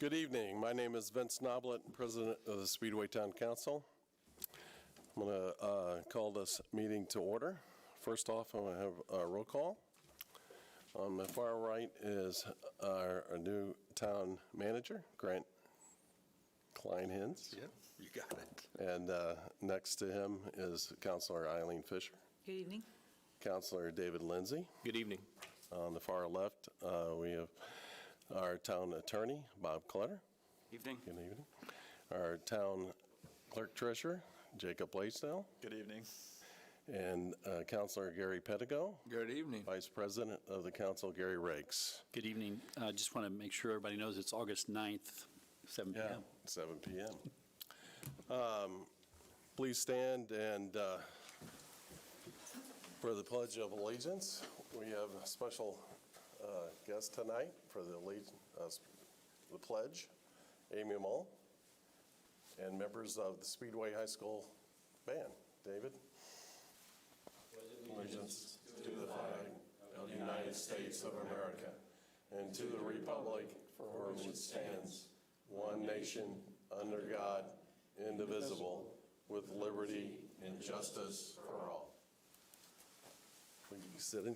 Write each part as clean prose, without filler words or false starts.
Good evening. My name is Vince Noblet, President of the Speedway Town Council. I'm going to call this meeting to order. First off, I'm going to have a roll call. On the far right is our new town manager, Grant Kleinhins. Yep, you got it. And next to him is Councilor Eileen Fisher. Good evening. Councilor David Lindsay. Good evening. On the far left, we have our town attorney, Bob Clutter. Evening. Good evening. Our town clerk treasurer, Jacob Blaisdell. Good evening. And Councilor Gary Pedigo. Good evening. Vice President of the Council, Gary Rakes. Good evening. I just want to make sure everybody knows it's August 9th, 7 p.m. 7 p.m. Please stand and for the Pledge of Allegiance. We have a special guest tonight for the pledge, Amy Mull, and members of the Speedway High School band. David? Allegiance to the flag of the United States of America and to the republic for which it stands, one nation, under God, indivisible, with liberty and justice for all. Will you sit in?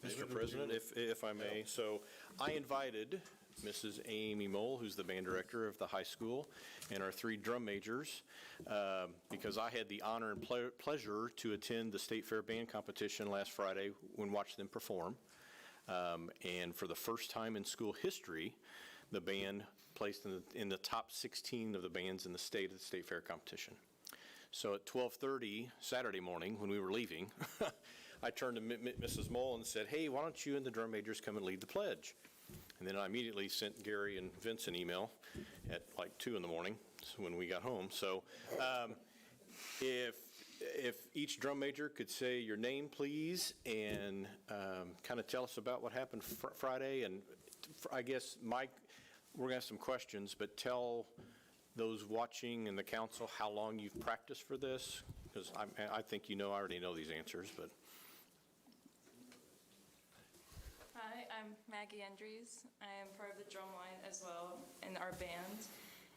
Mr. President, if I may, so I invited Mrs. Amy Mull, who's the band director of the high school, and our three drum majors, because I had the honor and pleasure to attend the State Fair Band Competition last Friday and watch them perform. And for the first time in school history, the band placed in the top 16 of the bands in the state at the State Fair Competition. So at 12:30 Saturday morning, when we were leaving, I turned to Mrs. Mull and said, "Hey, why don't you and the drum majors come and lead the pledge?" And then I immediately sent Gary and Vince an email at like 2 in the morning when we got home. So if each drum major could say your name, please, and kind of tell us about what happened Friday. And I guess, Mike, we're going to have some questions, but tell those watching in the council how long you've practiced for this, because I think I already know these answers, but. Hi, I'm Maggie Endries. I am part of the drum line as well in our band.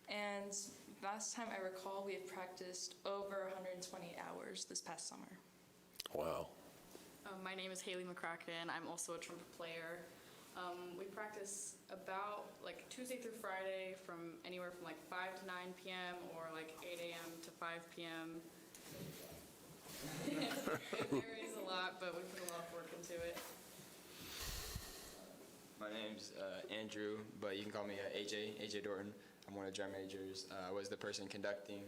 And last time I recall, we had practiced over 120 hours this past summer. Wow. My name is Haley McCracken. I'm also a trumpet player. We practice about like Tuesday through Friday from anywhere from like 5 to 9 p.m. or like 8 a.m. to 5 p.m. It varies a lot, but we put a lot of work into it. My name's Andrew, but you can call me AJ Dorton. I'm one of the drum majors. I was the person conducting.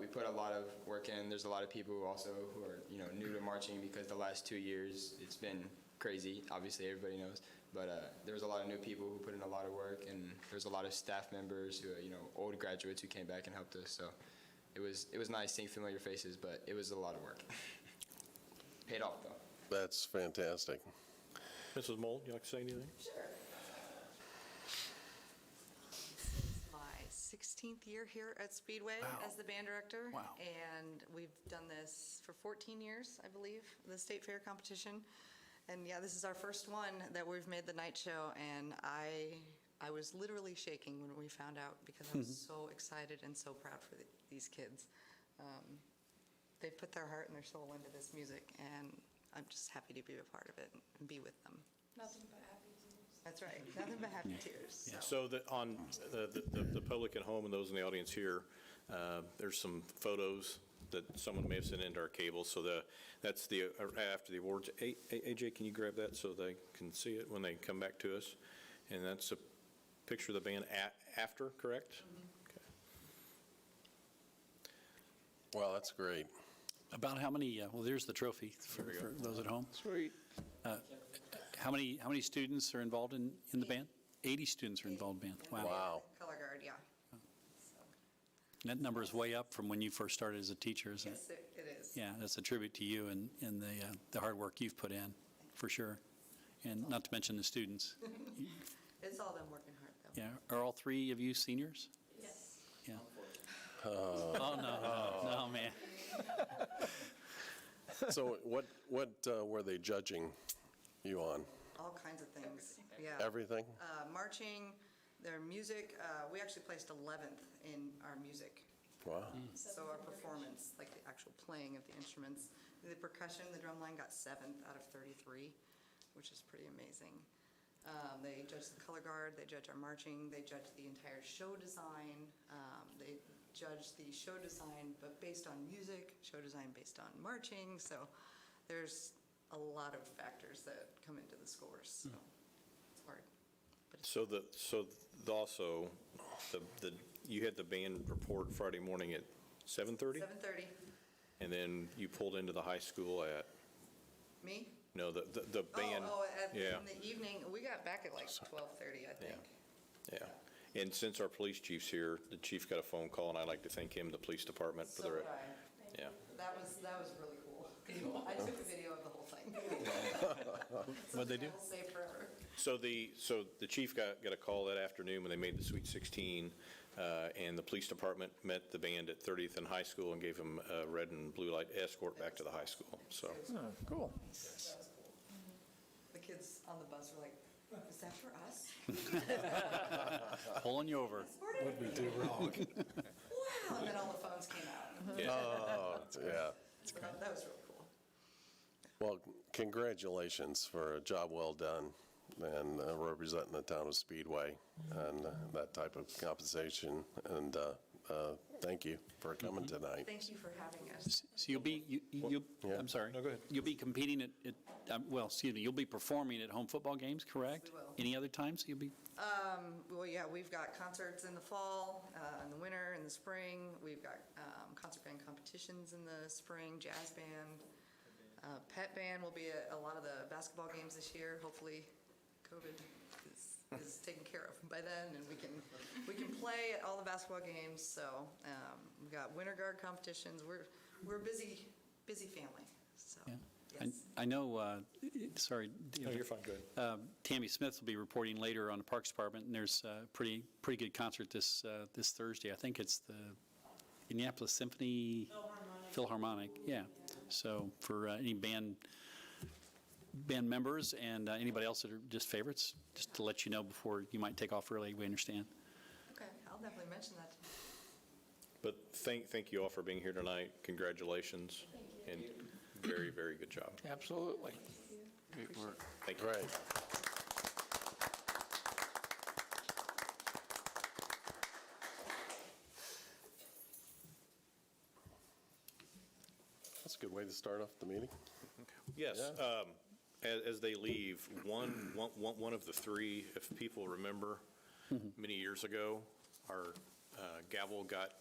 We put a lot of work in. There's a lot of people who are new to marching, because the last 2 years it's been crazy. Obviously, everybody knows. But there was a lot of new people who put in a lot of work, and there's a lot of staff members who old graduates who came back and helped us. So it was nice seeing familiar faces, but it was a lot of work. Paid off though. That's fantastic. Mrs. Mull, you like to say anything? Sure. This is my 16th year here at Speedway as the band director. Wow. And we've done this for 14 years, I believe, the State Fair competition. And yeah, this is our first one that we've made the night show, and I was literally shaking when we found out, because I was so excited and so proud for these kids. They put their heart and their soul into this music, and I'm just happy to be a part of it and be with them. Nothing but happy tears. That's right, nothing but happy tears. Yeah. So on the public at home and those in the audience here, there's some photos that someone may have sent into our cable. So that's after the awards. AJ, can you grab that so they can see it when they come back to us? And that's a picture of the band after, correct? Mm-hmm. Okay. Well, that's great. About how many, well, there's the trophy for those at home. Sweet. How many students are involved in the band? 80 students are involved in the band. Wow. Wow. Color guard, yeah. That number is way up from when you first started as a teacher, isn't it? Yes, it is. Yeah, that's a tribute to you and the hard work you've put in, for sure. And not to mention the students. It's all them working hard, though. Yeah. Are all three of you seniors? Yes. Yeah. Oh, no, man. So what were they judging you on? all kinds of things. Yeah. Everything? Marching, their music, we actually placed 11th in our music. Wow. So our performance, like the actual playing of the instruments. The percussion, the drum line got 7th out of 33, which is pretty amazing. They judge the color guard, they judge our marching, they judge the entire show design. They judge the show design, but based on music, show design based on marching. So there's a lot of factors that come into the scores, so it's hard. But it's Also, you had the band report Friday morning at 7:30? 7:30. And then you pulled into the high school at, Me? no, the band. Yeah. In the evening, we got back at like 12:30, I think. Yeah. And since our police chief's here, the chief got a phone call, and I'd like to thank him, the police department, for So their, did I. yeah. That was really cool. I took a video of the whole thing. What'd they do? It'll save forever. So the chief got a call that afternoon when they made the Sweet 16, and the police department met the band at 30th and High School and gave them a red and blue light escort back to the high school, so. Cool. That was cool. The kids on the bus were like, is that for us? Pulling you over. What'd we do wrong? Wow, and then all the phones came out. Oh, yeah. So that was really cool. Well, congratulations for a job well done and representing the town of Speedway and that type of compensation. And thank you for coming tonight. Thank you for having us. So you'll be, Yeah. I'm sorry. No, go ahead. You'll be competing at, you'll be performing at home football games, correct? We will. Any other times you'll be? Well, yeah, we've got concerts in the fall, in the winter, in the spring. We've got concert band competitions in the spring, jazz band. Pet band will be at a lot of the basketball games this year. Hopefully, COVID is taken care of by then, and we can play at all the basketball games. So we've got winter guard competitions. We're a busy family. So Yeah. yes. I know, sorry. No, you're fine, go ahead. Tammy Smith will be reporting later on the Parks Department, and there's a pretty good concert this Thursday. I think it's the Indianapolis Symphony Philharmonic, yeah. So for any band members and anybody else that are just favorites, just to let you know before you might take off early, we understand. Okay, I'll definitely mention that. But thank you all for being here tonight. Congratulations. And very, very good job. Absolutely. Great work. Thank you. Great. That's a good way to start off the meeting. Yes, Yeah. as they leave, one of the three, if people remember, many years ago, our gavel got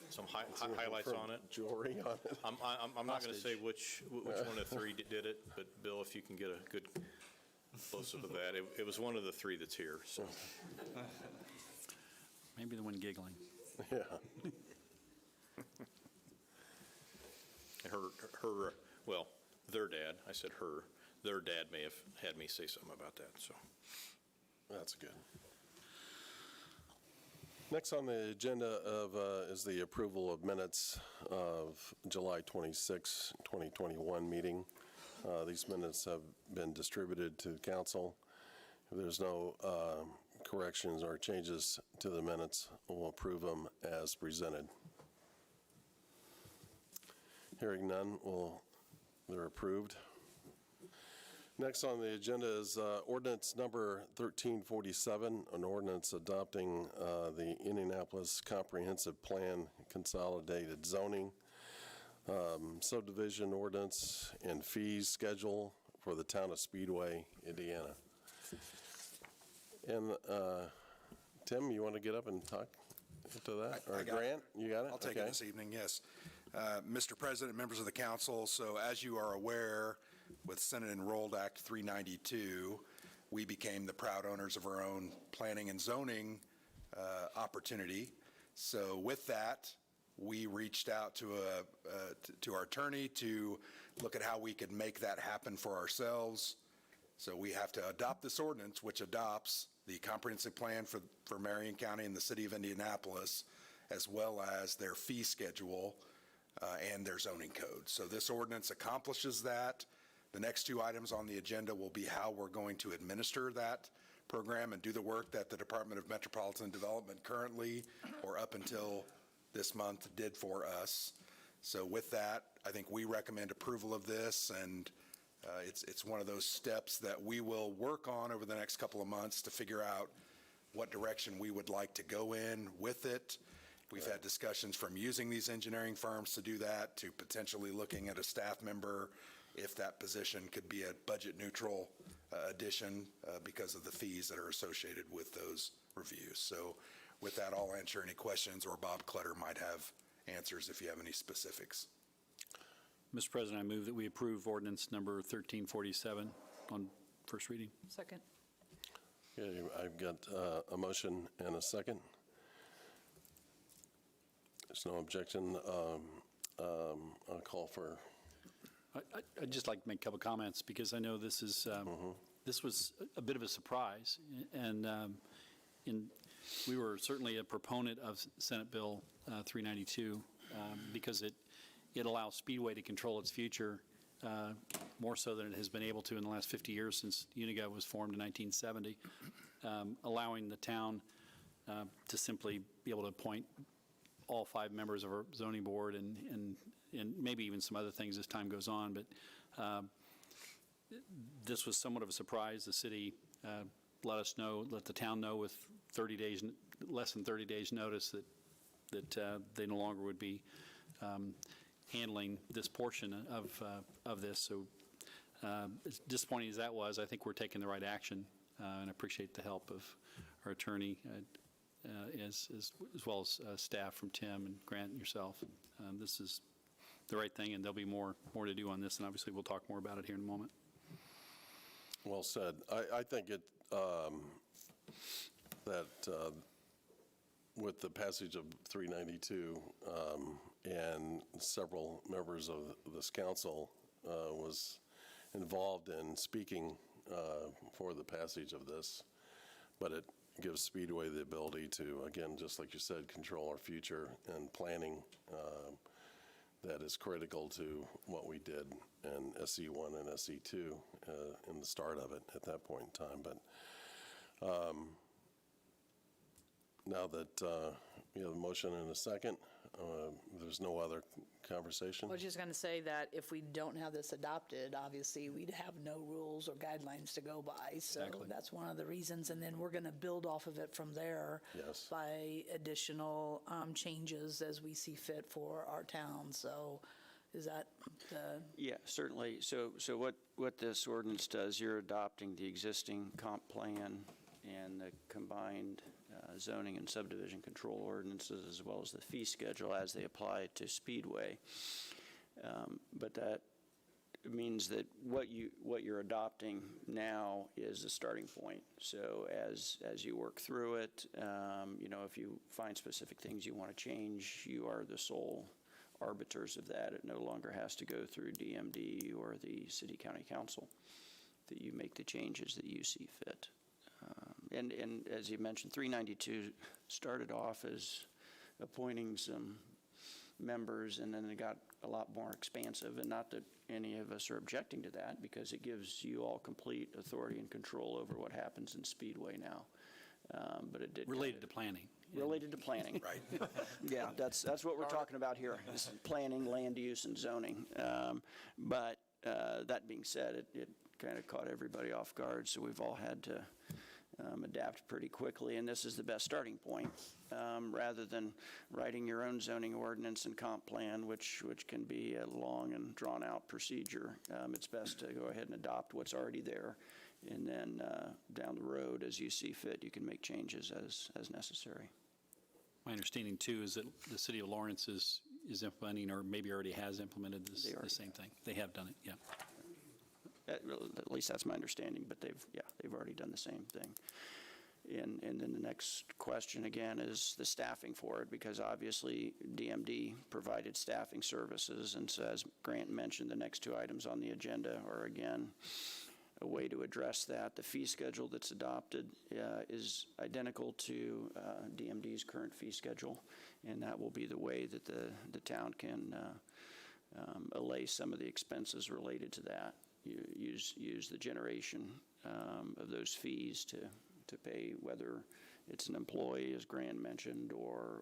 some highlights on it. Jewelry on it. I'm not going to say which one of the three did it, but Bill, if you can get a good close-up of that, it was one of the three that's here, so. Maybe the one giggling. Yeah. Well, their dad, I said her, their dad may have had me say something about that, so. That's good. Next on the agenda is the approval of minutes of July 26, 2021 meeting. These minutes have been distributed to the council. If there's no corrections or changes to the minutes, we'll approve them as presented. Hearing none, they're approved. Next on the agenda is ordinance number 1347, an ordinance adopting the Indianapolis Comprehensive Plan Consolidated Zoning, subdivision ordinance, and fees schedule for the town of Speedway, Indiana. And Tim, you want to get up and talk to that? I Or got it. Grant, you got it? I'll take it Okay. this evening, yes. Mr. President, members of the council, so as you are aware, with Senate Enrolled Act 392, we became the proud owners of our own planning and zoning opportunity. So with that, we reached out to our attorney to look at how we could make that happen for ourselves. So we have to adopt this ordinance, which adopts the comprehensive plan for Marion County and the city of Indianapolis, as well as their fee schedule and their zoning code. So this ordinance accomplishes that. The next two items on the agenda will be how we're going to administer that program and do the work that the Department of Metropolitan Development currently, or up until this month, did for us. So with that, I think we recommend approval of this, and it's one of those steps that we will work on over the next couple of months to figure out what direction we would like to go in with it. We've had discussions from using these engineering firms to do that, to potentially looking at a staff member, if that position could be a budget neutral addition because of the fees that are associated with those reviews. So with that, I'll answer any questions, or Bob Clutter might have answers if you have any specifics. Mr. President, I move that we approve ordinance number 1347 on first reading. Okay, I've got a motion and a second. There's no objection. I'll call for. I'd just like to make a couple comments, because I know this is this was a bit of a surprise, and we were certainly a proponent of Senate Bill 392 because it allows Speedway to control its future more so than it has been able to in the last 50 years since Uniga was formed in 1970, allowing the town to simply be able to appoint all 5 members of our zoning board and maybe even some other things as time goes on. But this was somewhat of a surprise. The city let the town know with 30 days, less than 30 days notice that they no longer would be handling this portion of this. So as disappointing as that was, I think we're taking the right action, and I appreciate the help of our attorney as well as staff from Tim and Grant and yourself. This is the right thing, and there'll be more to do on this, and obviously we'll talk more about it here in a moment. Well said. I think it that with the passage of 392 and several members of this council was involved in speaking for the passage of this, but it gives Speedway the ability to, again, just like you said, control our future and planning that is critical to what we did in SE1 and SE2 in the start of it at that point in time. But now that we have a motion and a second, there's no other conversation? I was just going to say that if we don't have this adopted, obviously, we'd have no rules or guidelines to go by. So Exactly. That's one of the reasons. And then we're going to build off of it from there Yes. by additional changes as we see fit for our town. So is that the... Yeah, certainly. So what this ordinance does, you're adopting the existing comp plan and the combined zoning and subdivision control ordinances, as well as the fee schedule as they apply to Speedway. But that means that what you're adopting now is a starting point. So as you work through it, if you find specific things you want to change, you are the sole arbiters of that. It no longer has to go through DMD or the city county council, that you make the changes that you see fit. And as you mentioned, 392 started off as appointing some members, and then it got a lot more expansive. And not that any of us are objecting to that, because it gives you all complete authority and control over what happens in Speedway now. But it did Related to planning. related to planning. Right. Yeah, that's what we're talking about here, is planning, land use, and zoning. But that being said, it kind of caught everybody off guard, so we've all had to adapt pretty quickly, and this is the best starting point. Rather than writing your own zoning ordinance and comp plan, which can be a long and drawn-out procedure, it's best to go ahead and adopt what's already there, and then down the road, as you see fit, you can make changes as necessary. My understanding, too, is that the city of Lawrence is implementing, or maybe already has implemented the same thing. They have done it, yeah. At least that's my understanding, but they've already done the same thing. And then the next question, again, is the staffing for it, because obviously DMD provided staffing services, and so as Grant mentioned, the next two items on the agenda are, again, a way to address that. The fee schedule that's adopted is identical to DMD's current fee schedule, and that will be the way that the town can allay some of the expenses related to that. use the generation of those fees to pay, whether it's an employee, as Gran mentioned, or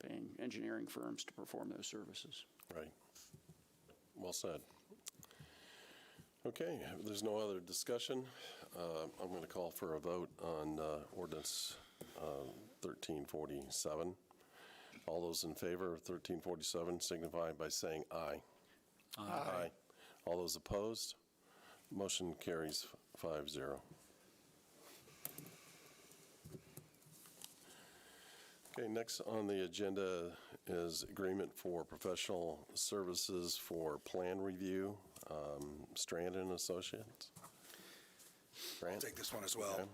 paying engineering firms to perform those services. Right. Well said. Okay, if there's no other discussion, I'm going to call for a vote on ordinance 1347. All those in favor of 1347 signify by saying aye. Aye. All those opposed? Motion carries 5-0. Okay, next on the agenda is agreement for professional services for plan review, Strand and Associates. I'll take this one as well.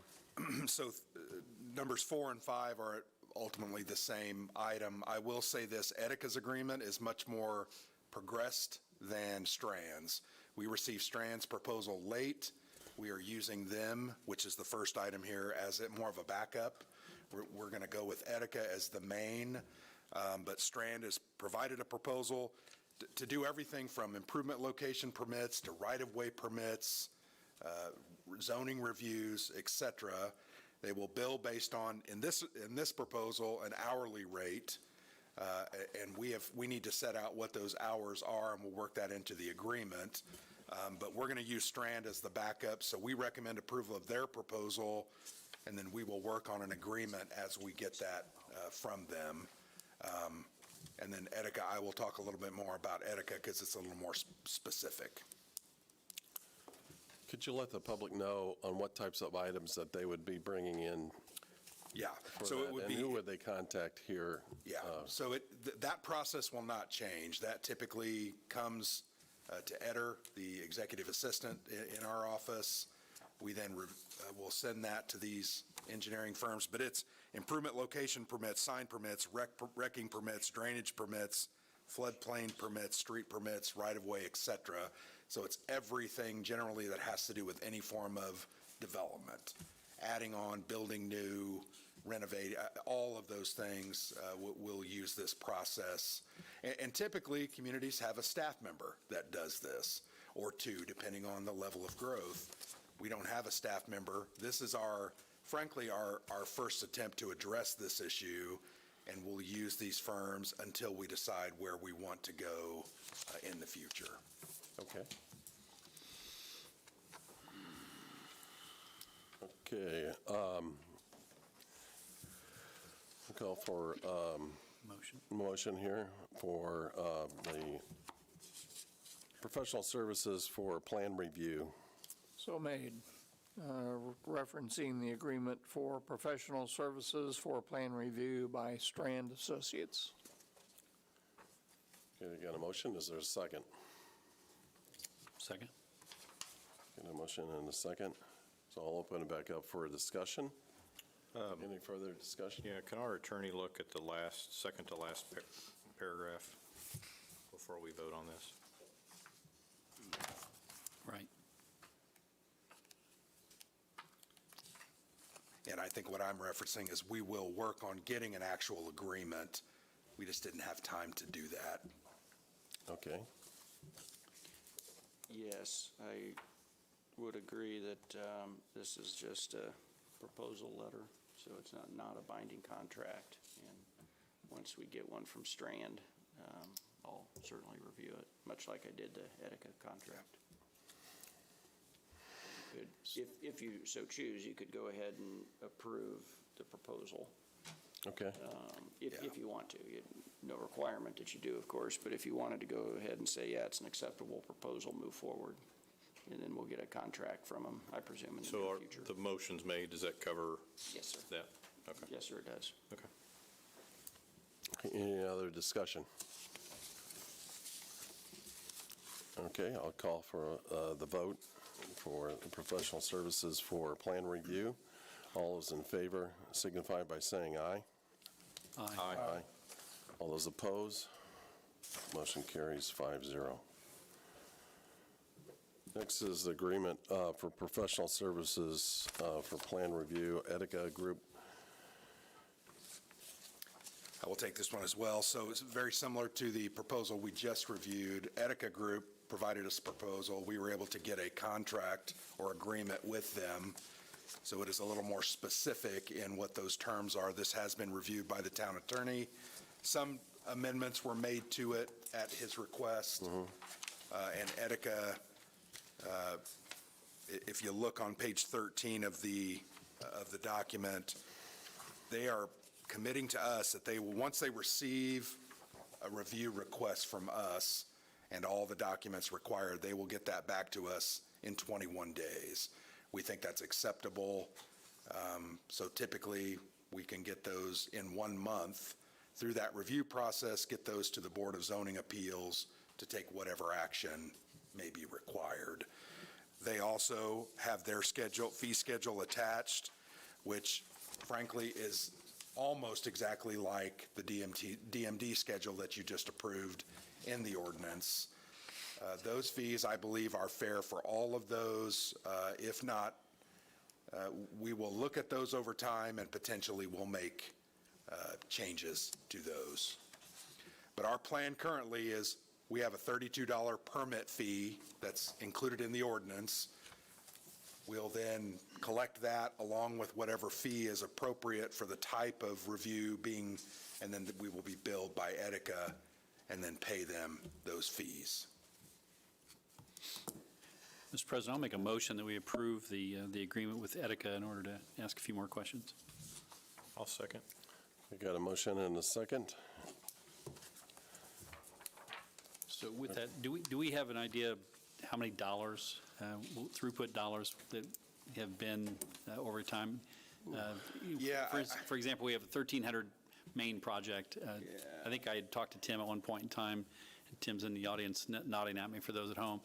So numbers 4 and 5 are ultimately the same item. I will say this, Etica's agreement is much more progressed than Strand's. We received Strand's proposal late. We are using them, which is the first item here, as more of a backup. We're going to go with Etica as the main, but Strand has provided a proposal to do everything from improvement location permits to right-of-way permits, zoning reviews, et cetera. They will bill based on, in this proposal, an hourly rate, and we need to set out what those hours are, and we'll work that into the agreement. But we're going to use Strand as the backup, so we recommend approval of their proposal, and then we will work on an agreement as we get that from them. And then Etica, I will talk a little bit more about Etica because it's a little more specific. Could you let the public know on what types of items that they would be bringing in? Yeah. For So that, it would and be. who would they contact here? Yeah, so that process will not change. That typically comes to Eder, the executive assistant in our office. We then will send that to these engineering firms, but it's improvement location permits, sign permits, wrecking permits, drainage permits, floodplain permits, street permits, right-of-way, et cetera. So it's everything generally that has to do with any form of development. Adding on, building new, renovate, all of those things will use this process. And typically, communities have a staff member that does this, or two, depending on the level of growth. We don't have a staff member. This is frankly, our first attempt to address this issue, and we'll use these firms until we decide where we want to go in the future. Okay. Okay. I'll call for motion here for the professional services for plan review. So made. Referencing the agreement for professional services for plan review by Strand Associates. Okay, got a motion. Is there a second? Second? Got a motion and a second. So I'll open it back up for a discussion. Any further discussion? Yeah, can our attorney look at the second to last paragraph before we vote on this? Right. And I think what I'm referencing is we will work on getting an actual agreement. We just didn't have time to do that. Okay. Yes, I would agree that this is just a proposal letter, so it's not a binding contract. And once we get one from Strand, I'll certainly review it, much like I did the Etica contract. If you so choose, you could go ahead and approve the proposal. Okay. If you want to. No requirement that you do, of course, but if you wanted to go ahead and say, yeah, it's an acceptable proposal, move forward, and then we'll get a contract from them, I presume, in the near future. So the motion's made, does that cover Yes, sir. that? Okay. Yes, sir, it does. Okay. Any other discussion? Okay, I'll call for the vote for the professional services for plan review. All those in favor signify by saying aye. Aye. Aye. All those opposed? Motion carries 5-0. Next is the agreement for professional services for plan review, Etica Group. I will take this one as well. So it's very similar to the proposal we just reviewed. Etica Group provided us a proposal. We were able to get a contract or agreement with them, so it is a little more specific in what those terms are. This has been reviewed by the town attorney. Some amendments were made to it at his request. And Etika, if you look on page 13 of the document, they are committing to us that they will, once they receive a review request from us and all the documents required, they will get that back to us in 21 days. We think that's acceptable. So typically, we can get those in 1 month through that review process, get those to the Board of Zoning Appeals to take whatever action may be required. They also have their fee schedule attached, which frankly is almost exactly like the DMD schedule that you just approved in the ordinance. Those fees, I believe, are fair for all of those. If not, we will look at those over time and potentially will make changes to those. But our plan currently is we have a $32 permit fee that's included in the ordinance. We'll then collect that along with whatever fee is appropriate for the type of review being, and then we will be billed by Etika and then pay them those fees. Mr. President, I'll make a motion that we approve the agreement with Etika in order to ask a few more questions. I'll second. We got a motion and a second. So with that, do we have an idea of how many dollars, throughput dollars that have been over time? Yeah, For example, we have a 1,300 main project. I think I had talked to Tim at one point in time, and Tim's in the audience nodding at me for those at home.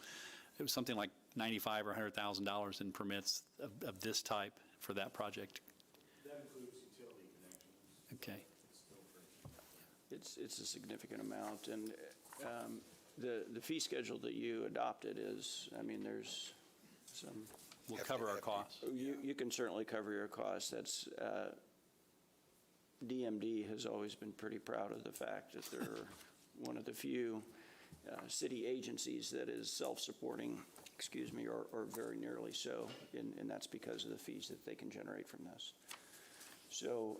It was something like $95,000 or $100,000 in permits of this type for that project. That includes utility connections. Okay. It's a significant amount, and the fee schedule that you adopted is, I mean, there's some. We'll cover our costs. You can certainly cover your costs. That's, DMD has always been pretty proud of the fact that they're one of the few city agencies that is self-supporting, or very nearly so, and that's because of the fees that they can generate from this. So,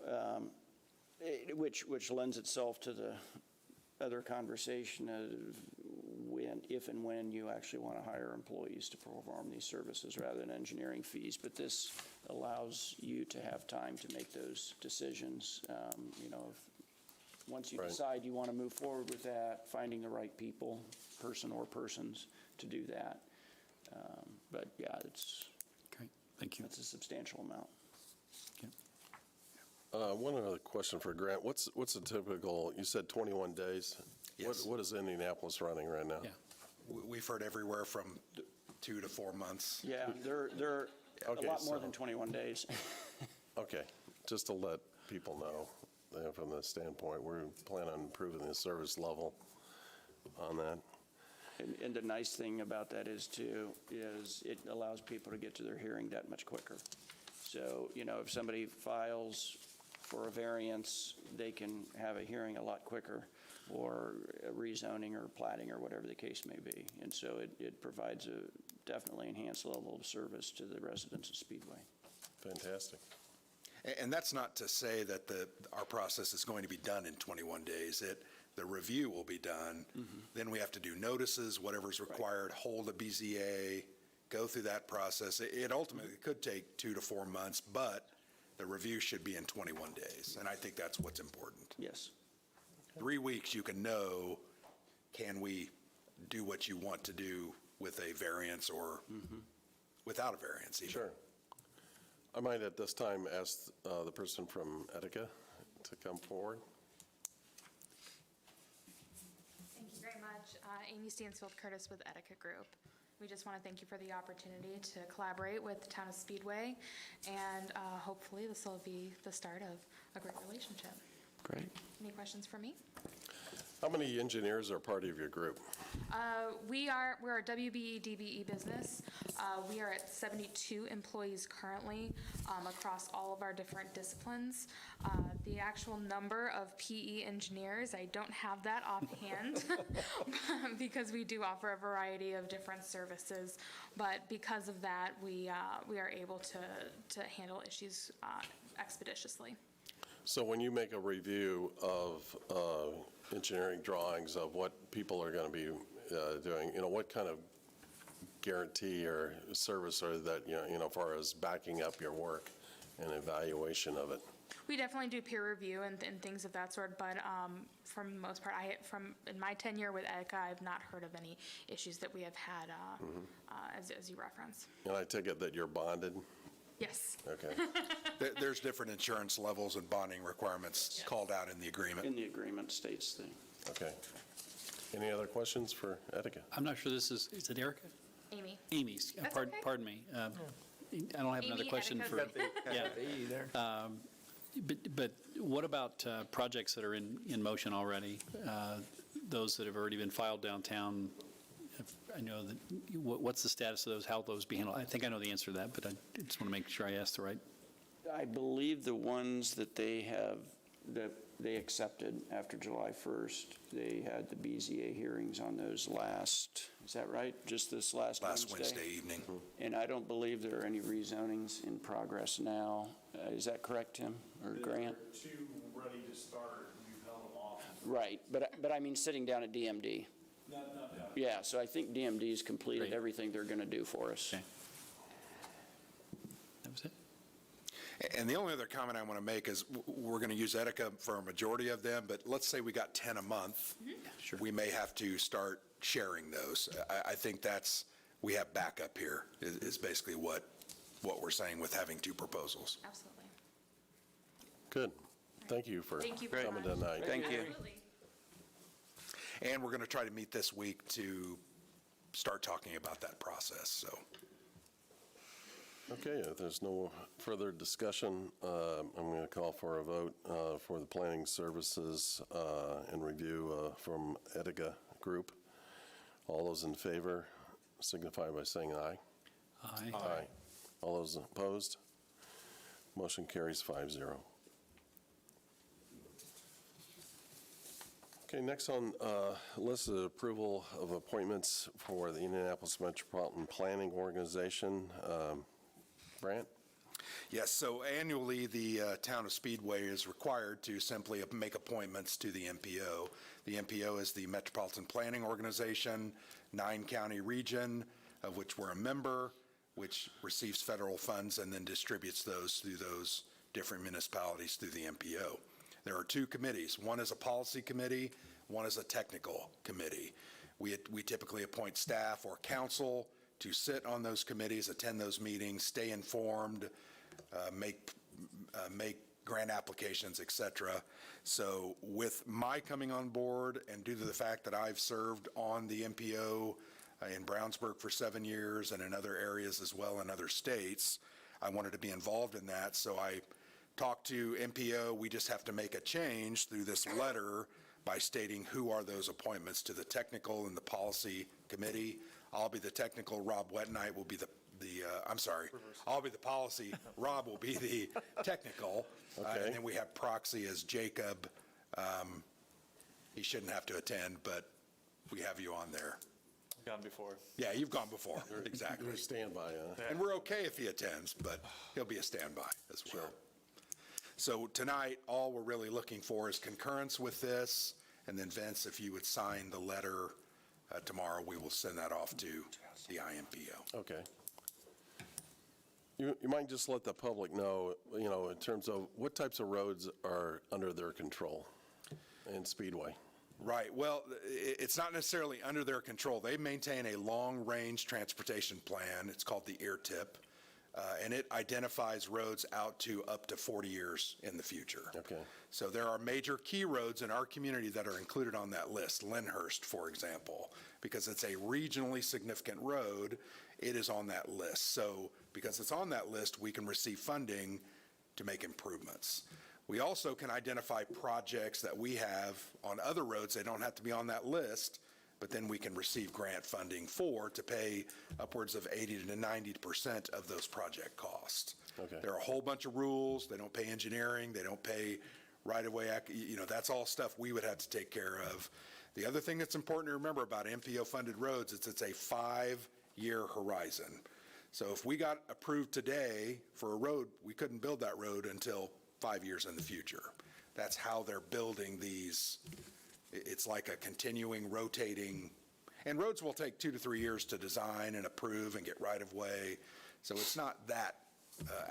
which lends itself to the other conversation of if and when you actually want to hire employees to perform these services rather than engineering fees. But this allows you to have time to make those decisions. Once you Right. decide you want to move forward with that, finding the right people, person or persons, to do that. But yeah, Great, thank you. that's a substantial amount. One other question for Grant. What's a typical, you said 21 days? Yes. What is Indianapolis running right now? Yeah. We've heard everywhere from 2 to 4 months. Yeah, they're a Okay, lot more so- than 21 days. Okay, just to let people know, from the standpoint, we plan on improving the service level on that. And the nice thing about that is it allows people to get to their hearing that much quicker. So, if somebody files for a variance, they can have a hearing a lot quicker, or a rezoning or plating or whatever the case may be. And so it provides a definitely enhanced level of service to the residents of Speedway. Fantastic. And that's not to say that our process is going to be done in 21 days. The review will be done. Then we have to do notices, whatever's required, hold a BZA, go through that process. It ultimately could take 2 to 4 months, but the review should be in 21 days. And I think that's what's important. Yes. 3 weeks, you can know, can we do what you want to do with a variance or without a variance even. Sure. I might at this time ask the person from Etika to come forward. Thank you very much. Amy Stansfield Curtis with Etika Group. We just want to thank you for the opportunity to collaborate with the town of Speedway, and hopefully this will be the start of a great relationship. Great. Any questions for me? How many engineers are part of your group? We're a WBE DBE business. We are at 72 employees currently across all of our different disciplines. The actual number of PE engineers, I don't have that offhand because we do offer a variety of different services. But because of that, we are able to handle issues expeditiously. So when you make a review of engineering drawings of what people are going to be doing, what kind of guarantee or service are that, as far as backing up your work and evaluation of it? We definitely do peer review and things of that sort, but for the most part, in my tenure with EDCA, I've not heard of any issues that we have had, as you reference. And I take it that you're bonded? Yes. Okay. There's different insurance levels and bonding requirements called out in the agreement. In the agreement states the. Okay. Any other questions for Etika? I'm not sure is it Erica? Amy. Amy's, That's okay. pardon me. I don't have another Amy, question Etica's for. Amy. Yeah. But what about projects that are in motion already? Those that have already been filed downtown? I know that, what's the status of those, how those be handled? I think I know the answer to that, but I just want to make sure I ask the right. I believe the ones that they accepted after July 1st, they had the BZA hearings on those is that right? Just this last Wednesday evening. And I don't believe there are any rezonings in progress now. Is that correct, Tim or Grant? They're two ready to start, and we've held them off. Right, but I mean sitting down at DMD. Not bad. Yeah, so I think DMD's completed Great. everything they're going to do for us. Okay. That was it? And the only other comment I want to make is we're going to use Etika for a majority of them, but let's say we got 10 a month. Sure. We may have to start sharing those. I think we have backup here is basically what we're saying with having two proposals. Absolutely. Good. Thank you for Thank you very coming much. tonight. Thank you. Absolutely. And we're going to try to meet this week to start talking about that process, so. Okay, if there's no further discussion, I'm going to call for a vote for the planning services and review from Etika Group. All those in favor signify by saying aye. Aye. Aye. All those opposed? Motion carries 5-0. Okay, next on list is approval of appointments for the Indianapolis Metropolitan Planning Organization. Brant? Yes, so annually, the town of Speedway is required to simply make appointments to the MPO. The MPO is the Metropolitan Planning Organization, 9-county region, of which we're a member, which receives federal funds and then distributes those through those different municipalities through the MPO. There are two committees. One is a policy committee, one is a technical committee. We typically appoint staff or council to sit on those committees, attend those meetings, stay informed, make grant applications, et cetera. So with my coming on board and due to the fact that I've served on the MPO in Brownsburg for 7 years and in other areas as well in other states, I wanted to be involved in that. So I talked to MPO. We just have to make a change through this letter by stating who are those appointments to the technical and the policy committee. I'll be the technical. Rob Wetnight will be I'll be the policy. Rob will be the technical. Okay. And then we have proxy as Jacob. He shouldn't have to attend, but we have you on there. Gone before. Yeah, you've gone before. Exactly. You're a standby, huh? And we're okay if he attends, but he'll be a standby as well. Sure. So tonight, all we're really looking for is concurrence with this, and then Vince, if you would sign the letter tomorrow, we will send that off to the IMPO. Okay. You might just let the public know, in terms of what types of roads are under their control in Speedway. Right. Well, it's not necessarily under their control. They maintain a long-range transportation plan. It's called the EAR-TIP, and it identifies roads out to up to 40 years in the future. Okay. So there are major key roads in our community that are included on that list. Lyndhurst, for example, because it's a regionally significant road, it is on that list. So because it's on that list, we can receive funding to make improvements. We also can identify projects that we have on other roads. They don't have to be on that list, but then we can receive grant funding to pay upwards of 80 to 90% of those project costs. Okay. There are a whole bunch of rules. They don't pay engineering. They don't pay right-of-way, that's all stuff we would have to take care of. The other thing that's important to remember about MPO-funded roads is it's a 5-year horizon. So if we got approved today for a road, we couldn't build that road until 5 years in the future. That's how they're building these. It's like a continuing, rotating, and roads will take 2 to 3 years to design and approve and get right-of-way. So it's not that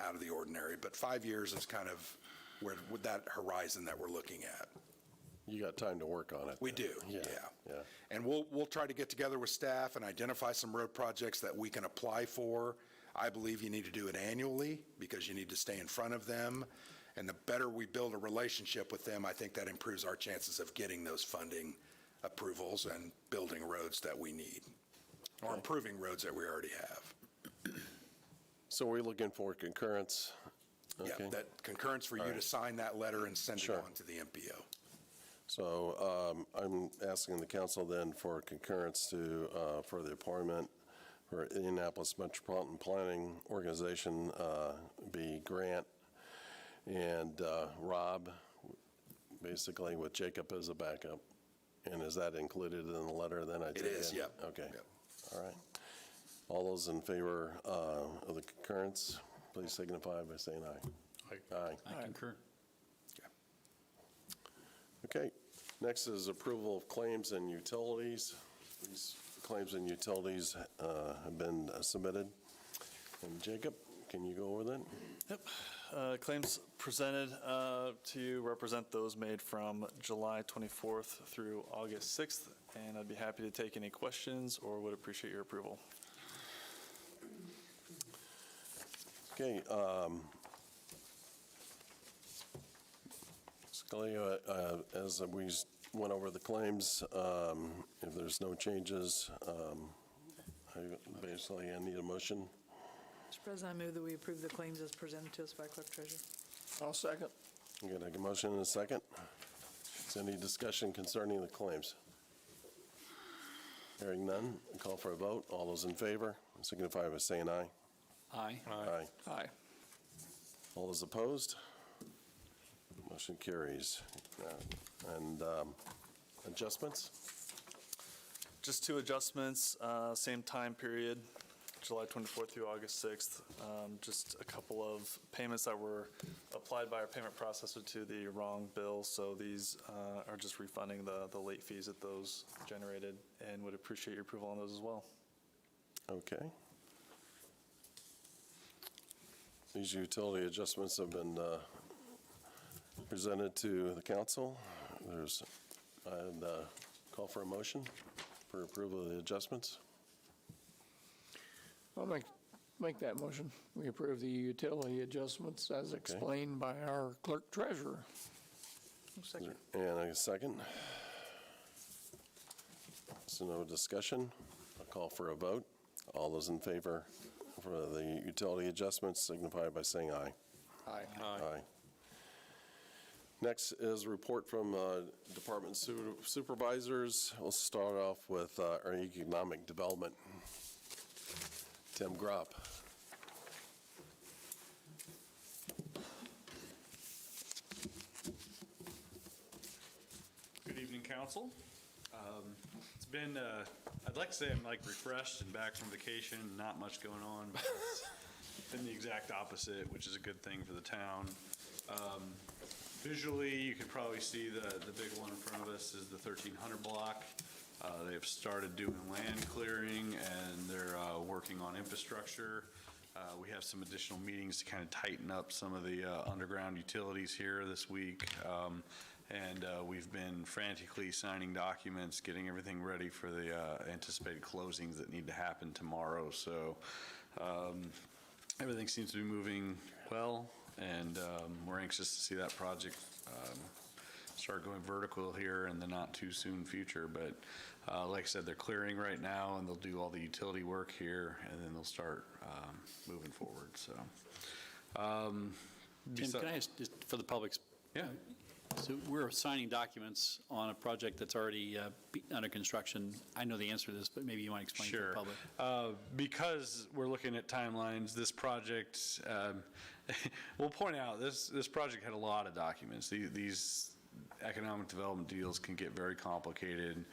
out of the ordinary, but 5 years is kind of where with that horizon that we're looking at. You got time to work on it. We do, yeah. And we'll try to get together with staff and identify some road projects that we can apply for. I believe you need to do it annually because you need to stay in front of them. And the better we build a relationship with them, I think that improves our chances of getting those funding approvals and building roads that we need, or improving roads that we already have. So we're looking for concurrence? Yeah, Okay. that concurrence for you All to right. sign that letter and send it Sure. on to the MPO. So I'm asking the council then for concurrence to, for the appointment for Indianapolis Metropolitan Planning Organization, be Grant and Rob, basically with Jacob as a backup. And is that included in the letter then? It is, yep. Okay, Yep. all right. All those in favor of the concurrence, please signify by saying aye. Aye. I concur. Okay, next is approval of claims and utilities. These claims and utilities have been submitted. And Jacob, can you go over that? Yep. Claims presented to you represent those made from July 24th through August 6th, and I'd be happy to take any questions or would appreciate your approval. Okay, Scully, as we went over the claims, if there's no changes, I need a motion. Mr. President, I move that we approve the claims as presented to us by Clerk Treasurer. I'll second. I'm going to make a motion in a second. Is there any discussion concerning the claims? Hearing none, I call for a vote. All those in favor, signify by saying aye. Aye. Aye. Aye. All those opposed? Motion carries. And adjustments? Just 2 adjustments, same time period, July 24th through August 6th. Just a couple of payments that were applied by our payment processor to the wrong bill, so these are just refunding the late fees that those generated, and would appreciate your approval on those as well. Okay. These utility adjustments have been presented to the council. I'd call for a motion for approval of the adjustments. I'll make that motion. We approve the utility adjustments as explained by our clerk treasurer. Second. And a second. So no discussion. I'll call for a vote. All those in favor for the utility adjustments signify by saying aye. Aye. Aye. Next is a report from Department Supervisors. We'll start off with our Economic Development. Tim Gropp. Good evening, council. It's been, I'd like to say I'm like refreshed and back from vacation, not much going on, but it's been the exact opposite, which is a good thing for the town. Visually, you can probably see the big one in front of us is the 1300 block. They've started doing land clearing and they're working on infrastructure. We have some additional meetings to kind of tighten up some of the underground utilities here this week. And we've been frantically signing documents, getting everything ready for the anticipated closings that need to happen tomorrow. So everything seems to be moving well, and we're anxious to see that project start going vertical here in the not too soon future. But like I said, they're clearing right now, and they'll do all the utility work here, and then they'll start moving forward. So Tim, can I ask, just for the public's Yeah. So we're signing documents on a project that's already under construction. I know the answer to this, but maybe you want to explain to the public. Because we're looking at timelines, this project, we'll point out, this project had a lot of documents. These economic development deals can get very complicated.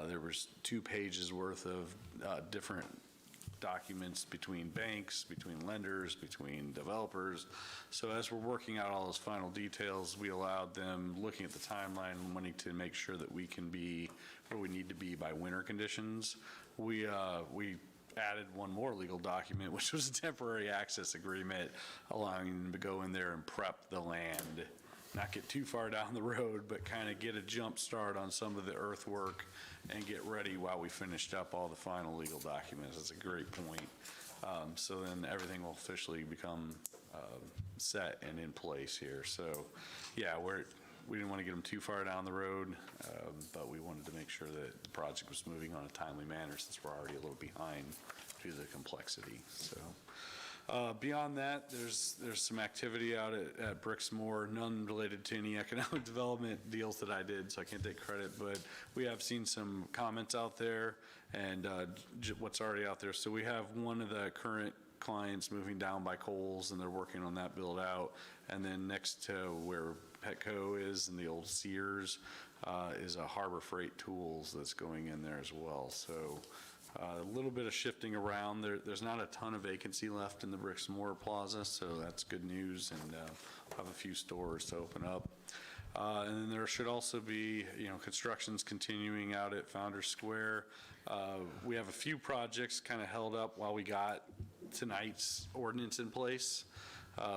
There was 2 pages worth of different documents between banks, between lenders, between developers. So as we're working out all those final details, we allowed them, looking at the timeline, wanting to make sure that we can be where we need to be by winter conditions. We added one more legal document, which was a temporary access agreement, allowing them to go in there and prep the land, not get too far down the road, but kind of get a jump start on some of the earthwork and get ready while we finished up all the final legal documents. That's a great point. So then everything will officially become set and in place here. So yeah, we didn't want to get them too far down the road, but we wanted to make sure that the project was moving on a timely manner since we're already a little behind due to the complexity. So beyond that, there's some activity out at Brixmore, none related to any economic development deals that I did, so I can't take credit, but we have seen some comments out there and what's already out there. So we have one of the current clients moving down by Kohl's, and they're working on that build out. And then next to where Petco is and the old Sears is a Harbor Freight Tools that's going in there as well. So a little bit of shifting around. There's not a ton of vacancy left in the Brixmore Plaza, so that's good news, and we'll have a few stores to open up. And then there should also be, constructions continuing out at Founders Square. We have a few projects kind of held up while we got tonight's ordinance in place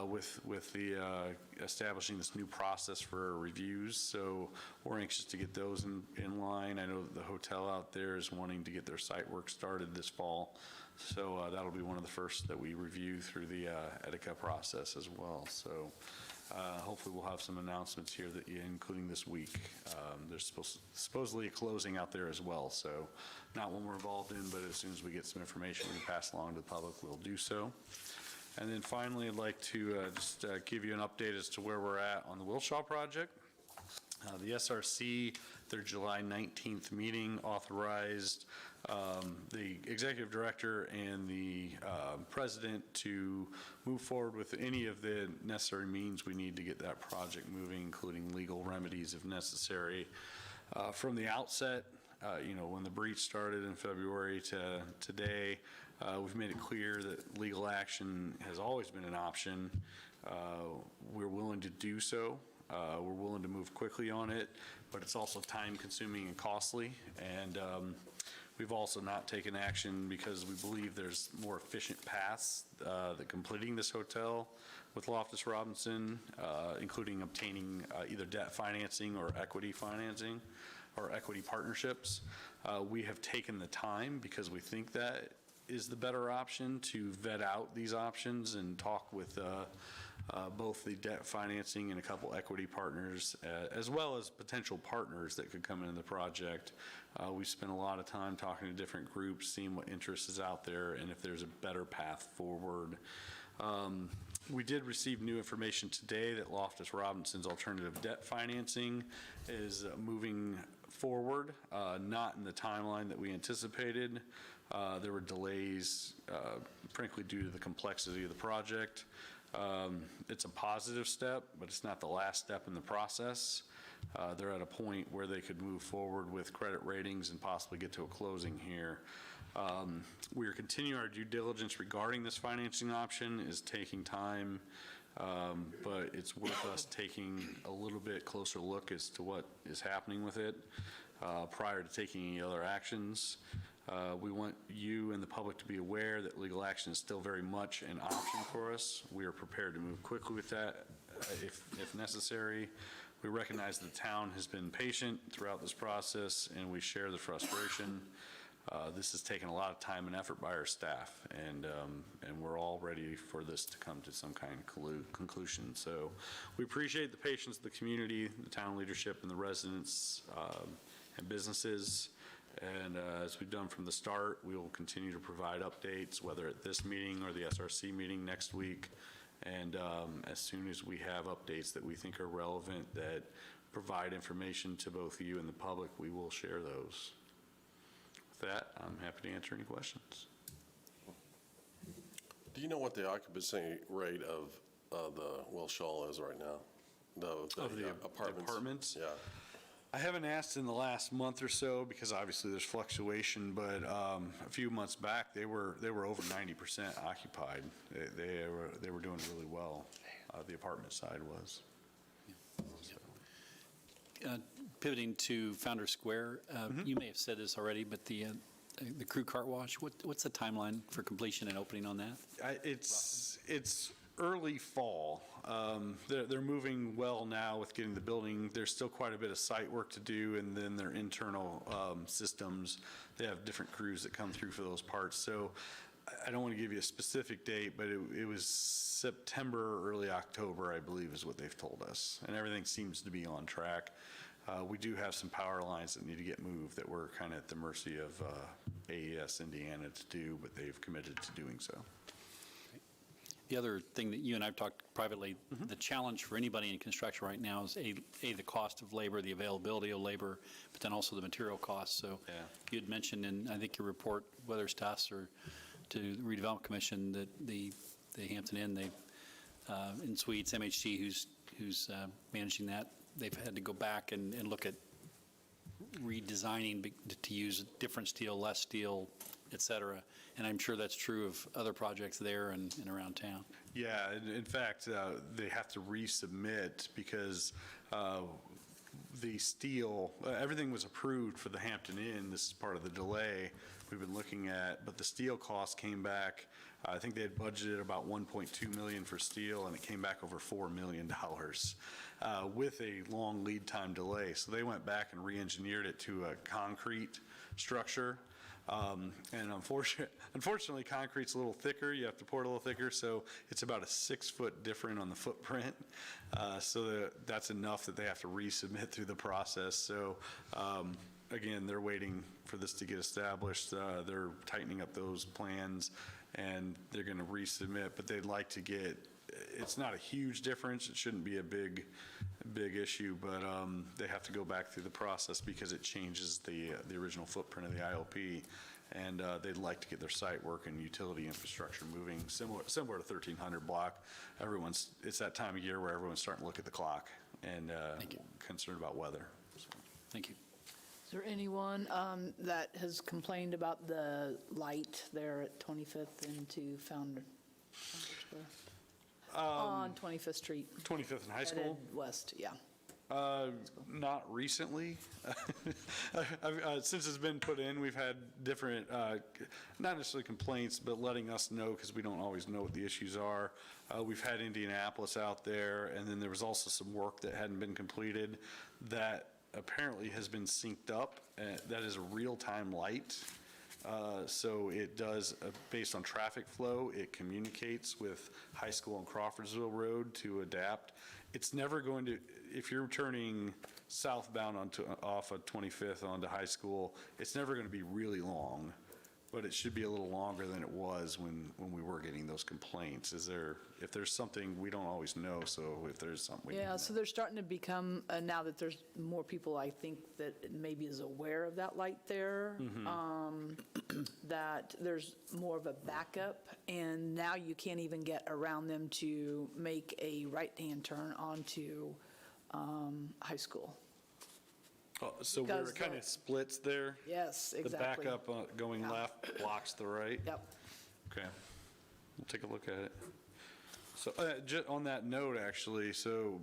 with the establishing this new process for reviews. So we're anxious to get those in line. I know the hotel out there is wanting to get their site work started this fall. So that'll be one of the first that we review through the EDICA process as well. So hopefully we'll have some announcements here that including this week. There's supposedly a closing out there as well. So not one we're involved in, but as soon as we get some information we pass along to the public, we'll do so. And then finally, I'd like to just give you an update as to where we're at on the Wilshaw project. The SRC, their July 19th meeting, authorized the executive director and the president to move forward with any of the necessary means we need to get that project moving, including legal remedies if necessary. From the outset, when the breach started in February to today, we've made it clear that legal action has always been an option. We're willing to do so. We're willing to move quickly on it, but it's also time consuming and costly. And we've also not taken action because we believe there's more efficient paths that completing this hotel with Loftus Robinson, including obtaining either debt financing or equity financing or equity partnerships. We have taken the time because we think that is the better option to vet out these options and talk with both the debt financing and a couple equity partners, as well as potential partners that could come into the project. We spent a lot of time talking to different groups, seeing what interest is out there and if there's a better path forward. We did receive new information today that Loftus Robinson's alternative debt financing is moving forward, not in the timeline that we anticipated. There were delays, frankly, due to the complexity of the project. It's a positive step, but it's not the last step in the process. They're at a point where they could move forward with credit ratings and possibly get to a closing here. We are continuing our due diligence regarding this financing option. Is taking time, but it's worth us taking a little bit closer look as to what is happening with it prior to taking any other actions. We want you and the public to be aware that legal action is still very much an option for us. We are prepared to move quickly with that if necessary. We recognize the town has been patient throughout this process, and we share the frustration. This has taken a lot of time and effort by our staff, and we're all ready for this to come to some kind of conclusion. So we appreciate the patience of the community, the town leadership, and the residents and businesses. And as we've done from the start, we will continue to provide updates, whether at this meeting or the SRC meeting next week. And as soon as we have updates that we think are relevant, that provide information to both you and the public, we will share those. With that, I'm happy to answer any questions. Do you know what the occupancy rate of the Welsh Hall is right now? Of the apartments? Yeah. I haven't asked in the last month or so because obviously there's fluctuation, but a few months back they were over 90% occupied. They were doing really well. The apartment side was. Pivoting to Founder Square, you may have said this already, but the crew cart wash, what's the timeline for completion and opening on that? It's early fall. They're moving well now with getting the building. There's still quite a bit of site work to do, and then their internal systems. They have different crews that come through for those parts. So I don't want to give you a specific date, but it was September, early October, I believe, is what they've told us. And everything seems to be on track. We do have some power lines that need to get moved that we're kind of at the mercy of AES Indiana to do, but they've committed to doing so. The other thing that you and I've talked privately, the challenge for anybody in construction right now is the cost of labor, the availability of labor, but then also the material costs. So you had mentioned in, I think, your report, whether it's to us or to the Redevelopment Commission, that the Hampton Inn, in Suites, MHT, who's managing that, they've had to go back and look at redesigning to use different steel, less steel, et cetera. And I'm sure that's true of other projects there and around town. Yeah, in fact, they have to resubmit because the steel, everything was approved for the Hampton Inn. This is part of the delay we've been looking at, but the steel cost came back. I think they had budgeted about $1.2 million for steel, and it came back over $4 million with a long lead time delay. So they went back and re-engineered it to a concrete structure. And unfortunately, concrete's a little thicker. You have to pour it a little thicker, so it's about a 6-foot different on the footprint. So that's enough that they have to resubmit through the process. So again, they're waiting for this to get established. They're tightening up those plans, and they're going to resubmit. But they'd like to get. It's not a huge difference. It shouldn't be a big issue, but they have to go back through the process because it changes the original footprint of the ILP, and they'd like to get their site work and utility infrastructure moving similar to 1300 block. It's that time of year where everyone's starting to look at the clock and concerned about weather. So. Thank you. Is there anyone that has complained about the light there at 25th into Founder Square? On 25th Street. 25th and High School? Headed west, yeah. Not recently. Since it's been put in, we've had different, not necessarily complaints, but letting us know because we don't always know what the issues are. We've had Indianapolis out there, and then there was also some work that hadn't been completed that apparently has been synced up. That is a real-time light. So it does, based on traffic flow, it communicates with High School and Crawfordsville Road to adapt. It's never going to, if you're turning southbound off of 25th onto High School, it's never going to be really long, but it should be a little longer than it was when we were getting those complaints. If there's something, we don't always know, so if there's something. Yeah, so they're starting to become, now that there's more people, I think, that maybe is aware of that light there, that there's more of a backup, and now you can't even get around them to make a right-hand turn onto High School. So where it kind of splits there? Yes, exactly. The backup going left blocks the right? Yep. Okay. We'll take a look at it. So just on that note, actually, so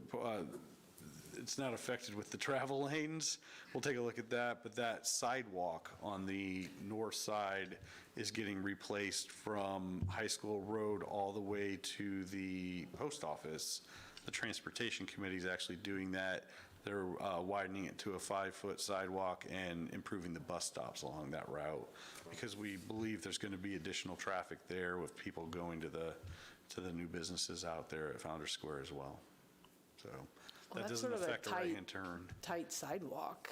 it's not affected with the travel lanes. We'll take a look at that, but that sidewalk on the north side is getting replaced from High School Road all the way to the post office. The Transportation Committee is actually doing that. They're widening it to a 5-foot sidewalk and improving the bus stops along that route because we believe there's going to be additional traffic there with people going to the new businesses out there at Founder Square as well. So that doesn't affect a right-hand turn. Tight sidewalk.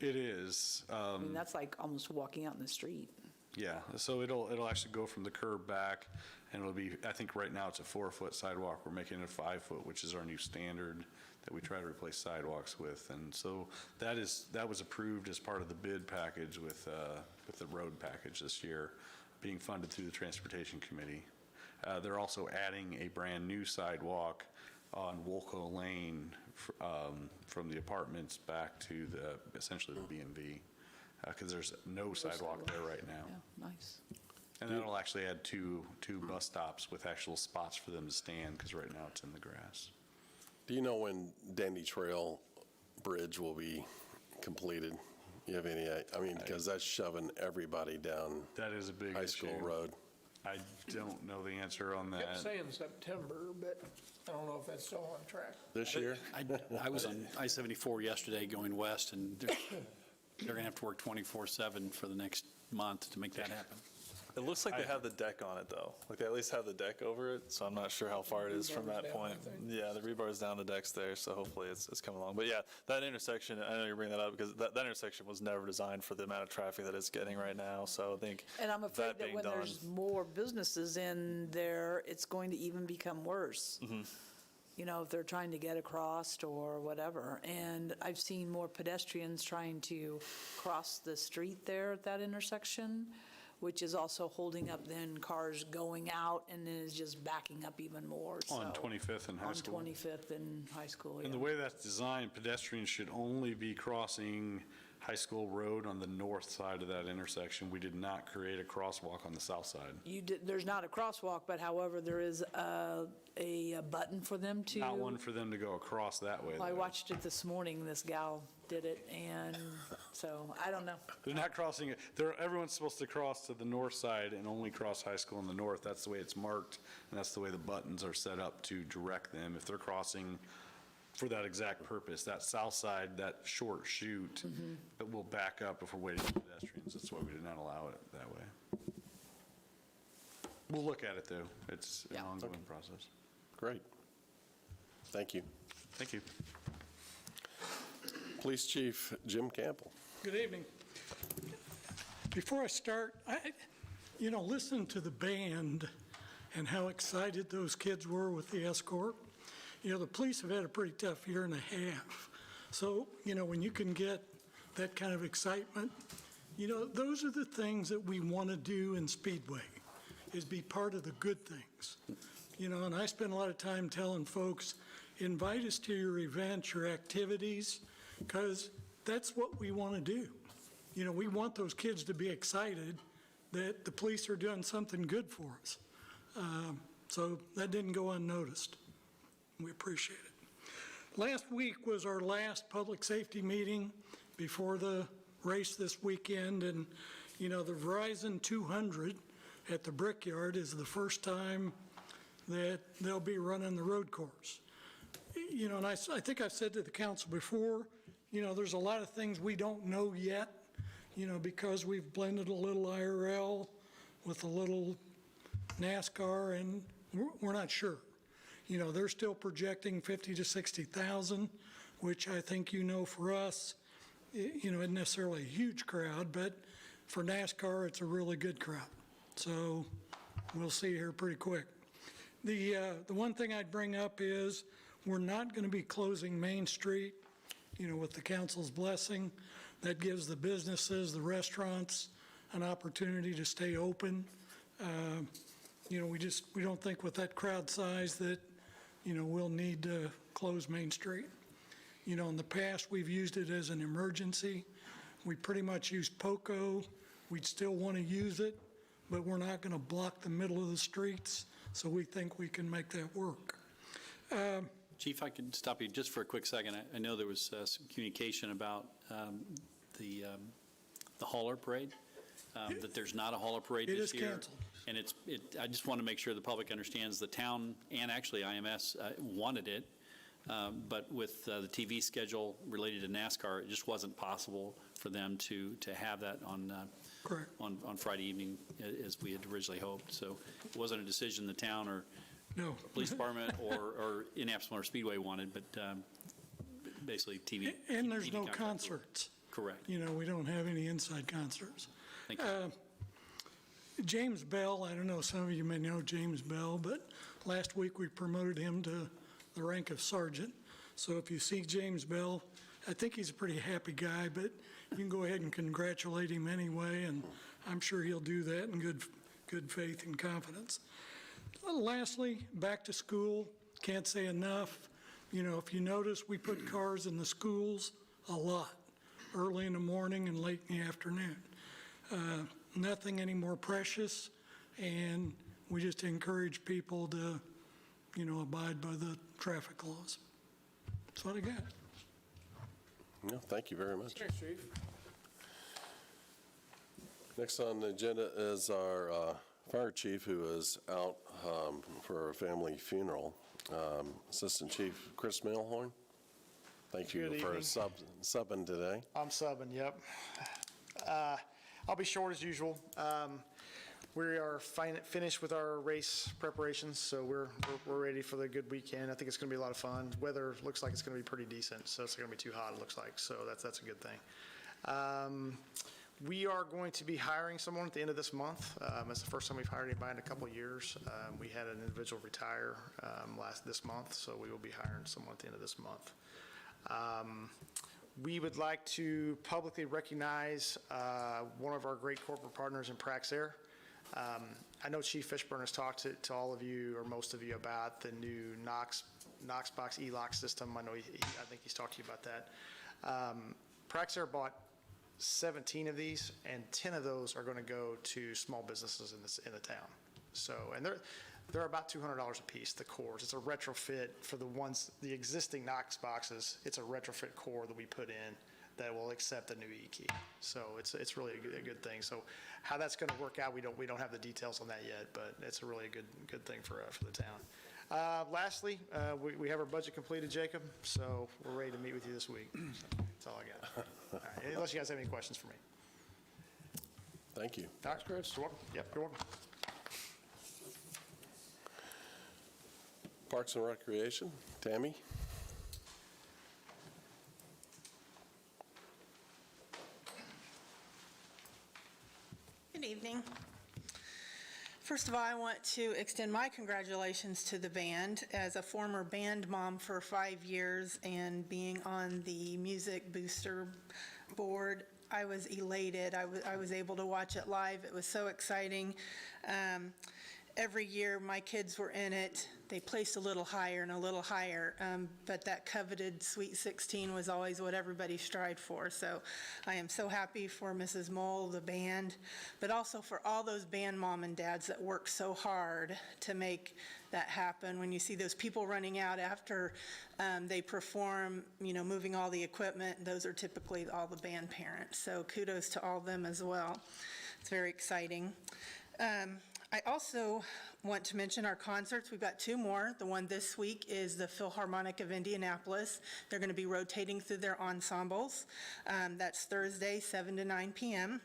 It is. I mean, that's like almost walking out in the street. Yeah, so it'll actually go from the curb back, And it'll be, I think right now it's a 4-foot sidewalk. We're making it a 5-foot, which is our new standard that we try to replace sidewalks with. And so that was approved as part of the bid package with the road package this year, being funded through the Transportation Committee. They're also adding a brand-new sidewalk on Wolco Lane from the apartments back to essentially the B&V, because there's no sidewalk there right now. Yeah, nice. And that'll actually add two bus stops with actual spots for them to stand, because right now it's in the grass. Do you know when Dandy Trail Bridge will be completed? You have any, I mean, because that's shoving everybody down That is a big High School issue. Road. I don't know the answer on Kept that. saying September, but I don't know if that's still on track. This year? I was on I-74 yesterday going west, and they're going to have to work 24/7 for the next month to make that happen. It looks like they have the deck on it, though. Like, they at least have the deck over it, so I'm not sure how far it is from that point. Yeah, the rebar's down, the deck's there, so hopefully it's coming along. But yeah, that intersection, I know you're bringing that up, because that intersection was never designed for the amount of traffic that it's getting right now, so I think And I'm afraid that being when done. there's more businesses in there, it's going to even become worse. You know, if they're trying to get across or whatever. And I've seen more pedestrians trying to cross the street there at that intersection, which is also holding up then cars going out and then is just backing up even more. On So, 25th and High School. On 25th and High School, yeah. And the way that's designed, pedestrians should only be crossing High School Road on the north side of that intersection. We did not create a crosswalk on the south side. There's not a crosswalk, but however, there is a button for them to. Not one for them to go across that way. I though. watched it this morning, this gal did it, and so, I don't know. They're not crossing it. Everyone's supposed to cross to the north side and only cross High School in the north. That's the way it's marked, and that's the way the buttons are set up to direct them. If they're crossing for that exact purpose, that south side, that short chute, it will back up if we're waiting for pedestrians. That's why we did not allow it that way. We'll look at it, though. It's an ongoing process. Great. Thank you. Thank you. Police Chief Jim Campbell. Good evening. Before I start, listen to the band and how excited those kids were with the escort. The police have had a pretty tough year and a half. So, when you can get that kind of excitement, those are the things that we want to do in Speedway, is be part of the good things. And I spend a lot of time telling folks, invite us to your events, your activities, because that's what we want to do. We want those kids to be excited that the police are doing something good for us. So that didn't go unnoticed. We appreciate it. Last week was our last public safety meeting before the race this weekend, and the Verizon 200 at the Brickyard is the first time that they'll be running the road course. And I think I've said to the council before, there's a lot of things we don't know yet, because we've blended a little IRL with a little NASCAR, and we're not sure. They're still projecting 50 to 60,000, which I think for us, isn't necessarily a huge crowd, but for NASCAR, it's a really good crowd. So we'll see here pretty quick. The one thing I'd bring up is we're not going to be closing Main Street, with the council's blessing. That gives the businesses, the restaurants, an opportunity to stay open. We don't think with that crowd size that, we'll need to close Main Street. In the past, we've used it as an emergency. We pretty much used POCO. We'd still want to use it, but we're not going to block the middle of the streets, so we think we can make that work. Chief, I can stop you just for a quick second. I know there was some communication about the hauler parade, that there's not a hauler parade this year. It is canceled. And I just want to make sure the public understands the town and actually IMS wanted it, but with the TV schedule related to NASCAR, it just wasn't possible for them to have that on Friday evening as we had originally hoped. So it wasn't a decision the town or No. police department or Indianapolis Motor Speedway wanted, but basically TV. And there's TV no contract. concerts. Correct. We don't have any inside concerts. Thank you. James Bell, I don't know, some of you may know James Bell, but last week we promoted him to the rank of sergeant. So if you see James Bell, I think he's a pretty happy guy, but you can go ahead and congratulate him anyway, and I'm sure he'll do that in good faith and confidence. Lastly, back to school, can't say enough. You know, if you notice, we put cars in the schools a lot, early in the morning and late in the afternoon. Nothing any more precious, and we just encourage people to, you know, abide by the traffic laws. That's what I got. No, thank you very much. Thanks, Chief. Next on the agenda is our fire chief, who is out for a family funeral. Assistant Chief Chris Milhorn, thank you Good for evening. subbing today. I'm subbing, yep. I'll be short as usual. We are finished with our race preparations, so we're ready for the good weekend. I think it's going to be a lot of fun. Weather looks like it's going to be pretty decent, so it's not going to be too hot, it looks like, so that's a good thing. We are going to be hiring someone at the end of this month. It's the first time we've hired anybody in a couple of years. We had an individual retire this month, so we will be hiring someone at the end of this month. We would like to publicly recognize one of our great corporate partners in Praxair. I know Chief Fishburne has talked to all of you, or most of you, about the new Knoxbox e-lock system. I know I think he's talked to you about that. Praxair bought 17 of these, and 10 of those are going to go to small businesses in the town. So, and they're about $200 a piece, the cores. It's a retrofit for the existing Knox boxes. It's a retrofit core that we put in that will accept the new e-key. So it's really a good thing. So how that's going to work out, we don't have the details on that yet, but it's a really good thing for the town. Lastly, we have our budget completed, Jacob, so we're ready to meet with you this week. So that's all I got. All right, unless you guys have any questions for me. Thank you. Thanks, Chris. You're welcome. Yep, you're welcome. Parks and Recreation, Tammy. Good evening. First of all, I want to extend my congratulations to the band. As a former band mom for 5 years and being on the music booster board, I was elated. I was able to watch it live. It was so exciting. Every year my kids were in it. They placed a little higher and a little higher, but that coveted Sweet 16 was always what everybody strived for. So I am so happy for Mrs. Mole, the band, but also for all those band mom and dads that work so hard to make that happen. When you see those people running out after they perform, moving all the equipment, those are typically all the band parents. So kudos to all of them as well. It's very exciting. I also want to mention our concerts. We've got 2 more. The one this week is the Philharmonic of Indianapolis. They're going to be rotating through their ensembles. That's Thursday, 7 to 9 p.m.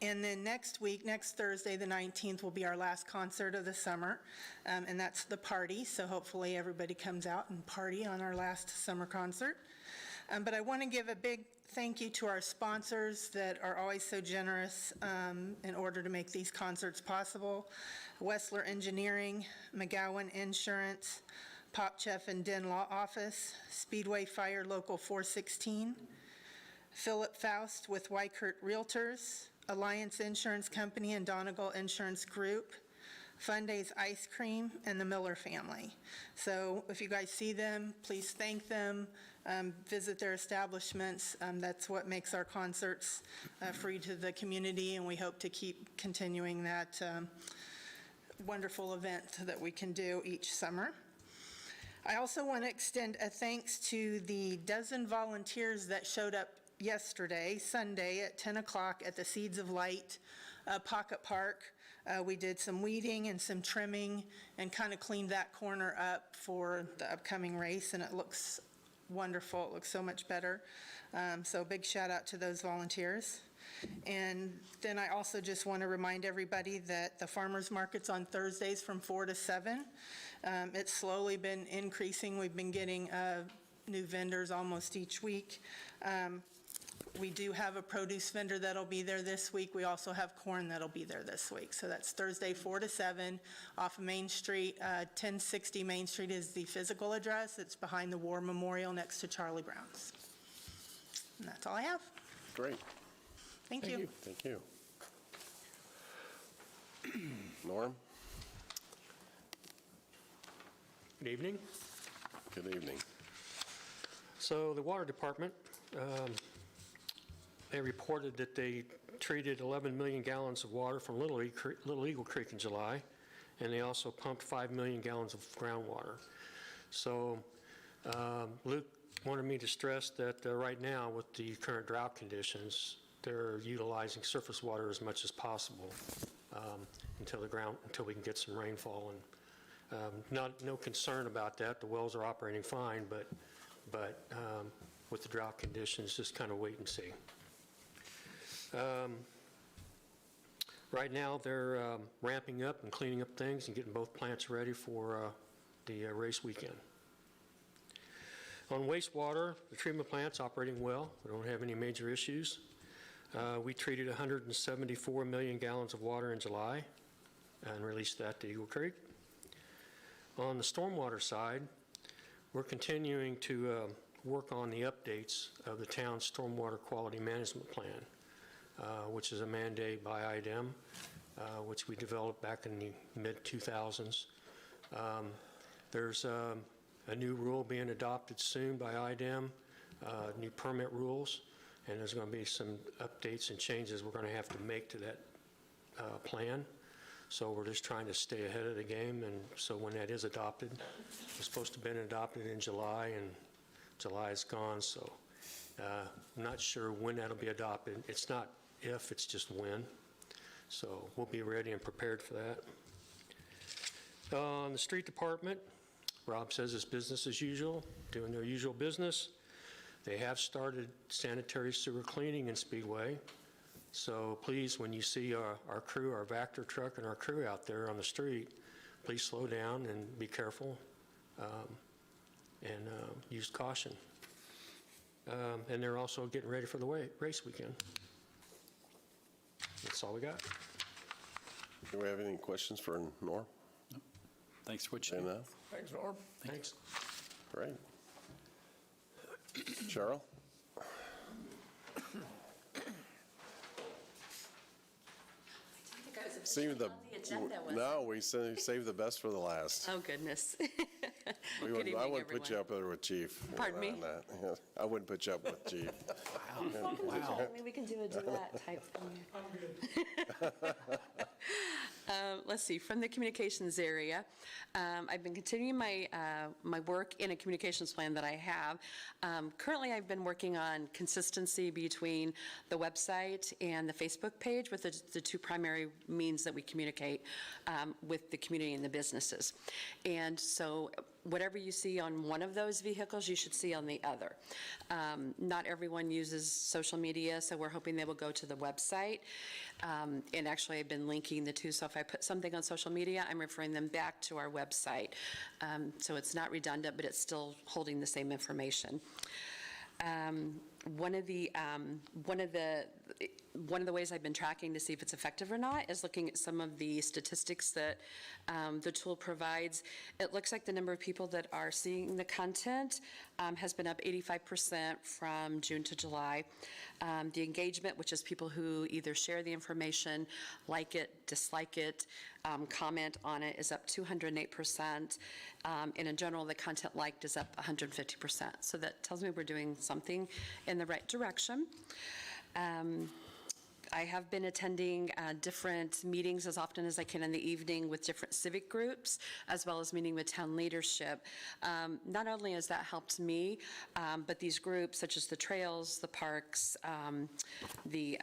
And then next week, next Thursday, the 19th, will be our last concert of the summer, and that's the party. So hopefully everybody comes out and party on our last summer concert. But I want to give a big thank you to our sponsors that are always so generous in order to make these concerts possible. Wessler Engineering, McGowan Insurance, Pop Chef and Den Law Office, Speedway Fire Local 416, Philip Faust with Wykert Realtors, Alliance Insurance Company and Donegal Insurance Group, Fundays Ice Cream, and the Miller family. So if you guys see them, please thank them. Visit their establishments. That's what makes our concerts free to the community, and we hope to keep continuing that wonderful event that we can do each summer. I also want to extend a thanks to the dozen volunteers that showed up yesterday, Sunday, at 10 o'clock at the Seeds of Light Pocket Park. We did some weeding and some trimming and kind of cleaned that corner up for the upcoming race, and it looks wonderful. It looks so much better. So big shout out to those volunteers. And then I also just want to remind everybody that the farmers market's on Thursdays from 4 to 7. It's slowly been increasing. We've been getting new vendors almost each week. We do have a produce vendor that'll be there this week. We also have corn that'll be there this week. So that's Thursday, 4 to 7, off of Main Street. 1060 Main Street is the physical address. It's behind the War Memorial next to Charlie Brown's. And that's all I have. Great. Thank you. Thank you. Norm? Good evening. Good evening. So the water department, they reported that they treated 11 million gallons of water from Little Eagle Creek in July, and they also pumped 5 million gallons of groundwater. So Luke wanted me to stress that right now, with the current drought conditions, they're utilizing surface water as much as possible until we can get some rainfall. And no concern about that. The wells are operating fine, but with the drought conditions, just kind of wait and see. Right now, they're ramping up and cleaning up things and getting both plants ready for the race weekend. On wastewater, the treatment plant's operating well. We don't have any major issues. We treated 174 million gallons of water in July and released that to Eagle Creek. On the stormwater side, we're continuing to work on the updates of the town's stormwater quality management plan, which is a mandate by IDEM, which we developed back in the mid-2000s. There's a new rule being adopted soon by IDEM, new permit rules, and there's going to be some updates and changes we're going to have to make to that plan. So we're just trying to stay ahead of the game, and so when that is adopted, it's supposed to have been adopted in July, and July is gone, so I'm not sure when that'll be adopted. It's not if, it's just when. So we'll be ready and prepared for that. On the street department, Rob says it's business as usual, doing their usual business. They have started sanitary sewer cleaning in Speedway. So please, when you see our crew, our Vector truck and our crew out there on the street, please slow down and be careful and use caution. And they're also getting ready for the race weekend. That's all we got. Do we have any questions for Norm? No. Thanks for what you do. Thanks, Norm. Thanks. Great. Cheryl? No, we saved the best for the last. Oh, goodness. I wouldn't put you up there with Chief. Pardon me? On that. I wouldn't put you up with Chief. Wow. Maybe we can do a duet type thing. I'm good. Let's see, from the communications area, I've been continuing my work in a communications plan that I have. Currently, I've been working on consistency between the website and the Facebook page with the two primary means that we communicate with the community and the businesses. And so whatever you see on one of those vehicles, you should see on the other. Not everyone uses social media, so we're hoping they will go to the website. And actually, I've been linking the two, so if I put something on social media, I'm referring them back to our website. So it's not redundant, but it's still holding the same information. One of the ways I've been tracking to see if it's effective or not is looking at some of the statistics that the tool provides. It looks like the number of people that are seeing the content has been up 85% from June to July. The engagement, which is people who either share the information, like it, dislike it, comment on it, is up 208%. And in general, the content liked is up 150%. So that tells me we're doing something in the right direction. I have been attending different meetings as often as I can in the evening with different civic groups, as well as meeting with town leadership. Not only has that helped me, but these groups, such as the trails, the parks, the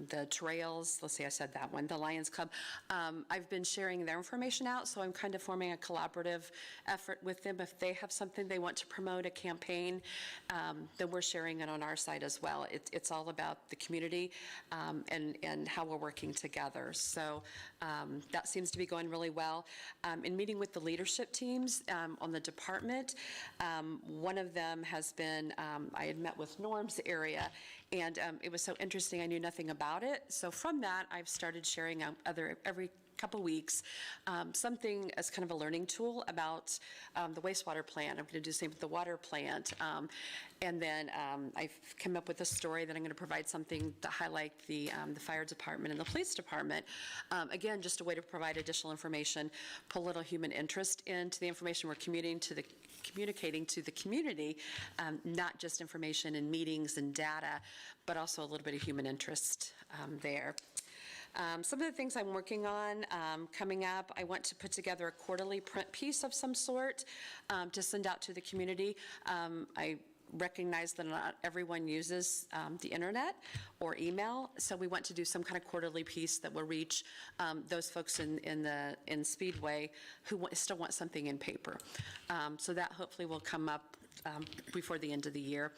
the trails, let's see, I said that one, the Lions Club. I've been sharing their information out, so I'm kind of forming a collaborative effort with them. If they have something they want to promote, a campaign, then we're sharing it on our side as well. It's all about the community and how we're working together. So that seems to be going really well. In meeting with the leadership teams on the department, one of them has been, I had met with Norm's area, and it was so interesting, I knew nothing about it. So from that, I've started sharing every couple weeks, something as kind of a learning tool about the wastewater plant. I'm going to do the same with the water plant. And then I've come up with a story that I'm going to provide something to highlight the fire department and the police department. Again, just a way to provide additional information, pull a little human interest into the information we're communicating to the community, not just information and meetings and data, but also a little bit of human interest there. Some of the things I'm working on coming up, I want to put together a quarterly print piece of some sort to send out to the community. I recognize that not everyone uses the internet or email, so we want to do some kind of quarterly piece that will reach those folks in Speedway who still want something in paper. So that hopefully will come up before the end of the year.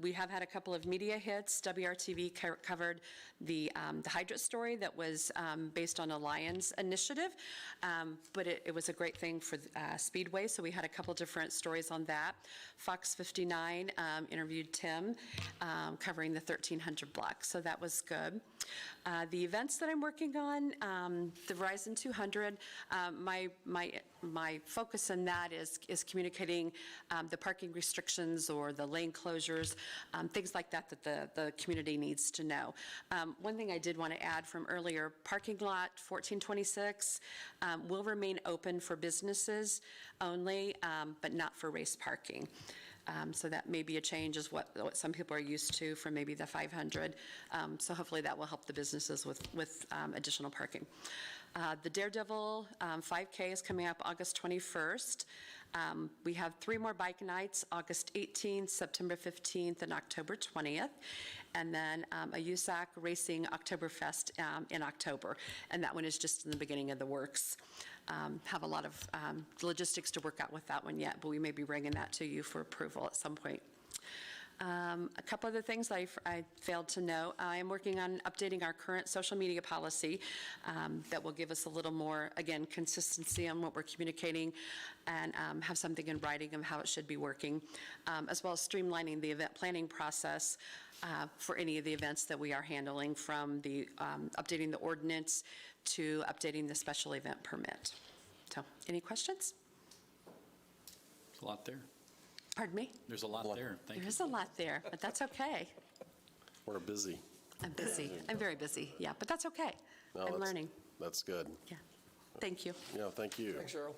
We have had a couple of media hits. WRTV covered the hydrant story that was based on a Lions initiative, but it was a great thing for Speedway, so we had a couple different stories on that. Fox 59 interviewed Tim covering the 1300 block, so that was good. The events that I'm working on, the Verizon 200, my focus in that is communicating the parking restrictions or the lane closures, things like that the community needs to know. One thing I did want to add from earlier, parking lot 1426 will remain open for businesses only, but not for race parking. So that may be a change as what some people are used to from maybe the 500. So hopefully that will help the businesses with additional parking. The Daredevil 5K is coming up August 21st. We have 3 more bike nights, August 18th, September 15th, and October 20th. And then a USAC Racing Oktoberfest in October. And that one is just in the beginning of the works. Have a lot of logistics to work out with that one yet, but we may be bringing that to you for approval at some point. A couple other things I failed to know. I am working on updating our current social media policy that will give us a little more, again, consistency on what we're communicating and have something in writing of how it should be working, as well as streamlining the event planning process for any of the events that we are handling, from the updating the ordinance to updating the special event permit. So, any questions? There's a lot there. Pardon me? There's a lot there. Thank you. There is a lot there, but that's okay. We're busy. I'm busy. I'm very busy, yeah, but that's okay. No, I'm learning. That's good. Yeah. Thank you. Yeah, thank you. Thanks, Cheryl.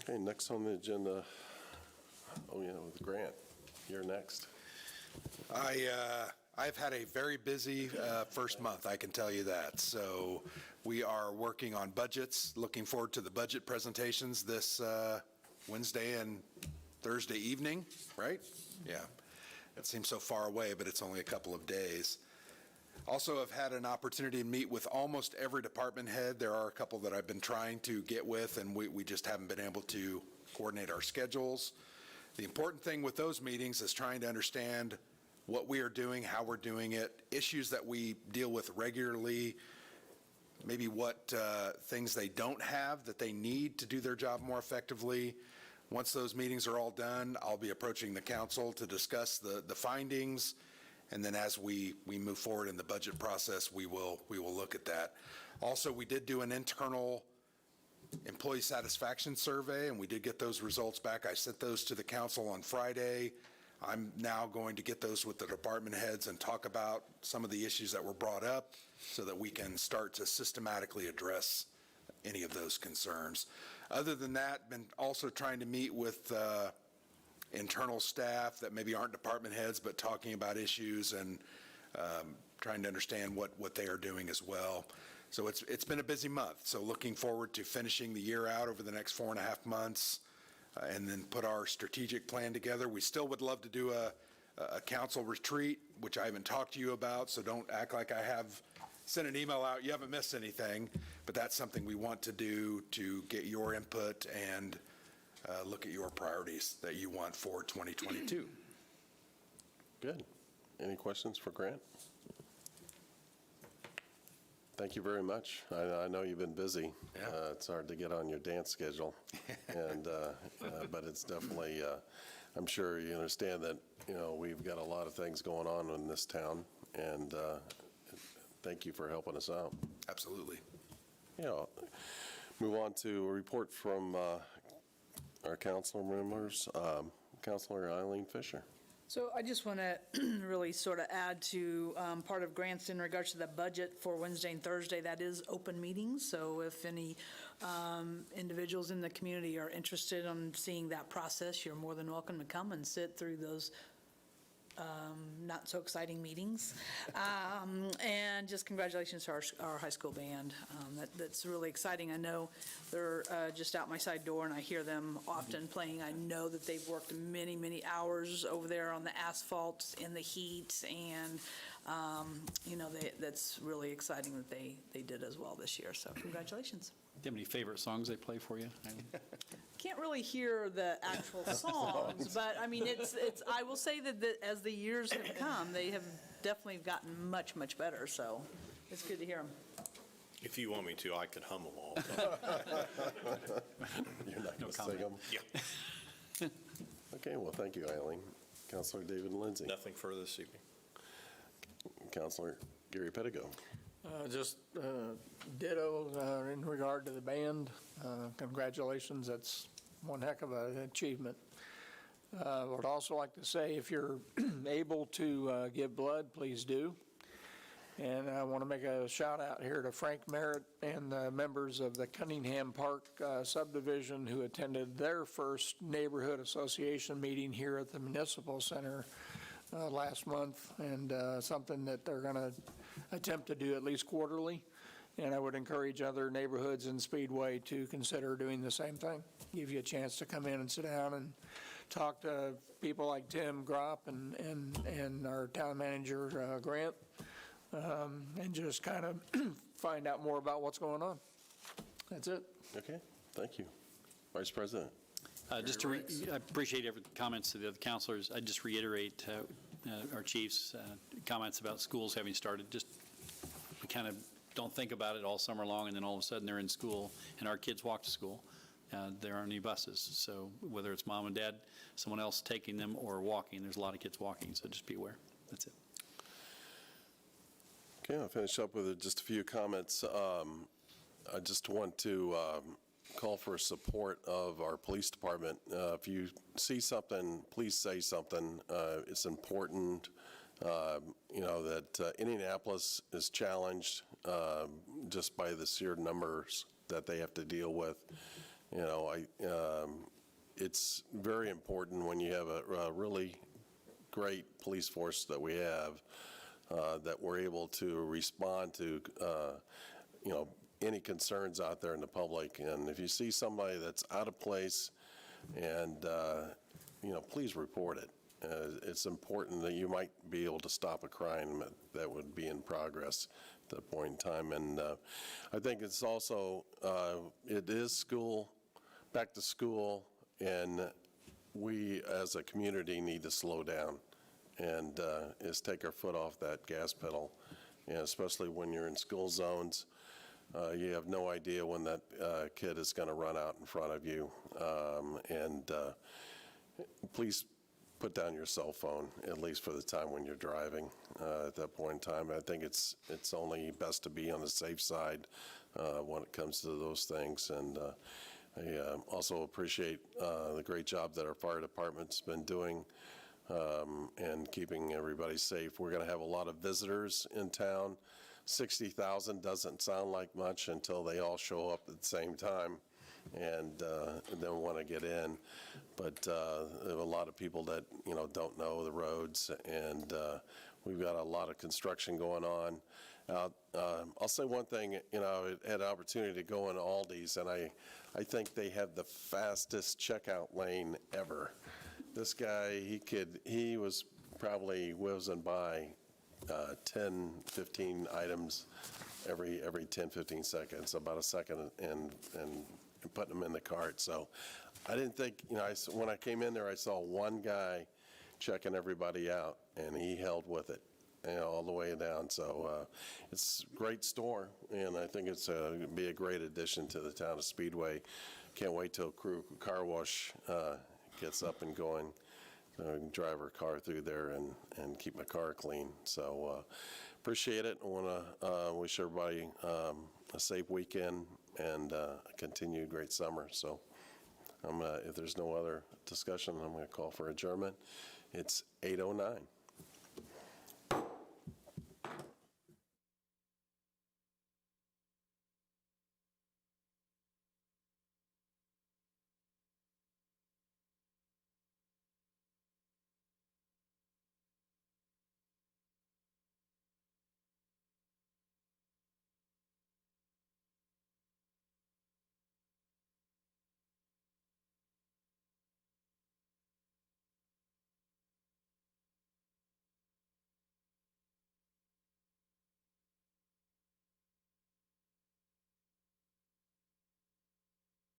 Okay, next on the agenda, with Grant. You're next. I've had a very busy first month, I can tell you that. So we are working on budgets, looking forward to the budget presentations this Wednesday and Thursday evening, right? Yeah. It seems so far away, but it's only a couple of days. Also, I've had an opportunity to meet with almost every department head. There are a couple that I've been trying to get with, and we just haven't been able to coordinate our schedules. The important thing with those meetings is trying to understand what we are doing, how we're doing it, issues that we deal with regularly, maybe what things they don't have that they need to do their job more effectively. Once those meetings are all done, I'll be approaching the council to discuss the findings, and then as we move forward in the budget process, we will look at that. Also, we did do an internal employee satisfaction survey, and we did get those results back. I sent those to the council on Friday. I'm now going to get those with the department heads and talk about some of the issues that were brought up so that we can start to systematically address any of those concerns. Other than that, been also trying to meet with internal staff that maybe aren't department heads, but talking about issues and trying to understand what they are doing as well. So it's been a busy month. So looking forward to finishing the year out over the next 4.5 months, and then put our strategic plan together. We still would love to do a council retreat, which I haven't talked to you about, so don't act like I have sent an email out, you haven't missed anything, but that's something we want to do to get your input and look at your priorities that you want for 2022. Good. Any questions for Grant? Thank you very much. I know you've been busy. Yeah. It's hard to get on your dance schedule, and but it's definitely, I'm sure you understand that, we've got a lot of things going on in this town, and thank you for helping us out. Absolutely. Move on to a report from our council members. Councilor Eileen Fisher. So I just want to really sort of add to part of Grant's in regards to the budget for Wednesday and Thursday. That is open meetings, so if any individuals in the community are interested in seeing that process, you're more than welcome to come and sit through those not so exciting meetings. And just congratulations to our high school band. That's really exciting. I know they're just out my side door, and I hear them often playing. I know that they've worked many, many hours over there on the asphalt in the heat, and that's really exciting that they did as well this year. So congratulations. Do you have any favorite songs they play for you? Can't really hear the actual songs, but I mean, it's. I will say that as the years have come, they have definitely gotten much, much better. So it's good to hear them. If you want me to, I could hum them all. You're not going to sing them? Yeah. Okay, well, thank you, Eileen. Councilor David Lindsay. Nothing further this evening. Councilor Gary Pettigo. Just ditto in regard to the band. Congratulations, that's one heck of an achievement. I would also like to say, if you're able to give blood, please do. And I want to make a shout out here to Frank Merritt and the members of the Cunningham Park subdivision who attended their first neighborhood association meeting here at the Municipal Center last month, and something that they're going to attempt to do at least quarterly. And I would encourage other neighborhoods in Speedway to consider doing the same thing. Give you a chance to come in and sit down and talk to people like Tim Gropp and our town manager, Grant, and just kind of find out more about what's going on. That's it. Okay, thank you. Vice President. I appreciate every comments to the other counselors. I just reiterate our chief's comments about schools having started. We kind of don't think about it all summer long, and then all of a sudden they're in school, and our kids walk to school. There aren't any buses, so whether it's mom and dad, someone else taking them, or walking, there's a lot of kids walking, so just be aware. That's it. Okay, I'll finish up with just a few comments. I just want to call for support of our police department. If you see something, please say something. It's important, that Indianapolis is challenged just by the sheer numbers that they have to deal with. It's very important when you have a really great police force that we have, that we're able to respond to, any concerns out there in the public. And if you see somebody that's out of place, and, please report it. It's important that you might be able to stop a crime that would be in progress at that point in time. And I think it's also, it is back to school, and we as a community need to slow down and is take our foot off that gas pedal, and especially when you're in school zones. You have no idea when that kid is going to run out in front of you. Please put down your cell phone, at least for the time when you're driving at that point in time. I think it's only best to be on the safe side when it comes to those things. And I also appreciate the great job that our fire department's been doing and keeping everybody safe. We're going to have a lot of visitors in town. 60,000 doesn't sound like much until they all show up at the same time and then want to get in. But there are a lot of people that, don't know the roads, and we've got a lot of construction going on. I'll say one thing, you know, I had an opportunity to go in Aldi's, and I think they have the fastest checkout lane ever. This guy, he was probably whizzing by 10, 15 items every 10, 15 seconds, about a second, and putting them in the cart. So I didn't think, you know, when I came in there, I saw one guy checking everybody out, and he held with it, you know, all the way down. So it's a great store, and I think it's be a great addition to the town of Speedway. Can't wait till Crew Car Wash gets up and going. I can drive our car through there and keep my car clean. So appreciate it. I want to wish everybody a safe weekend and a continued great summer. So if there's no other discussion, I'm going to call for adjournment. It's 8:09.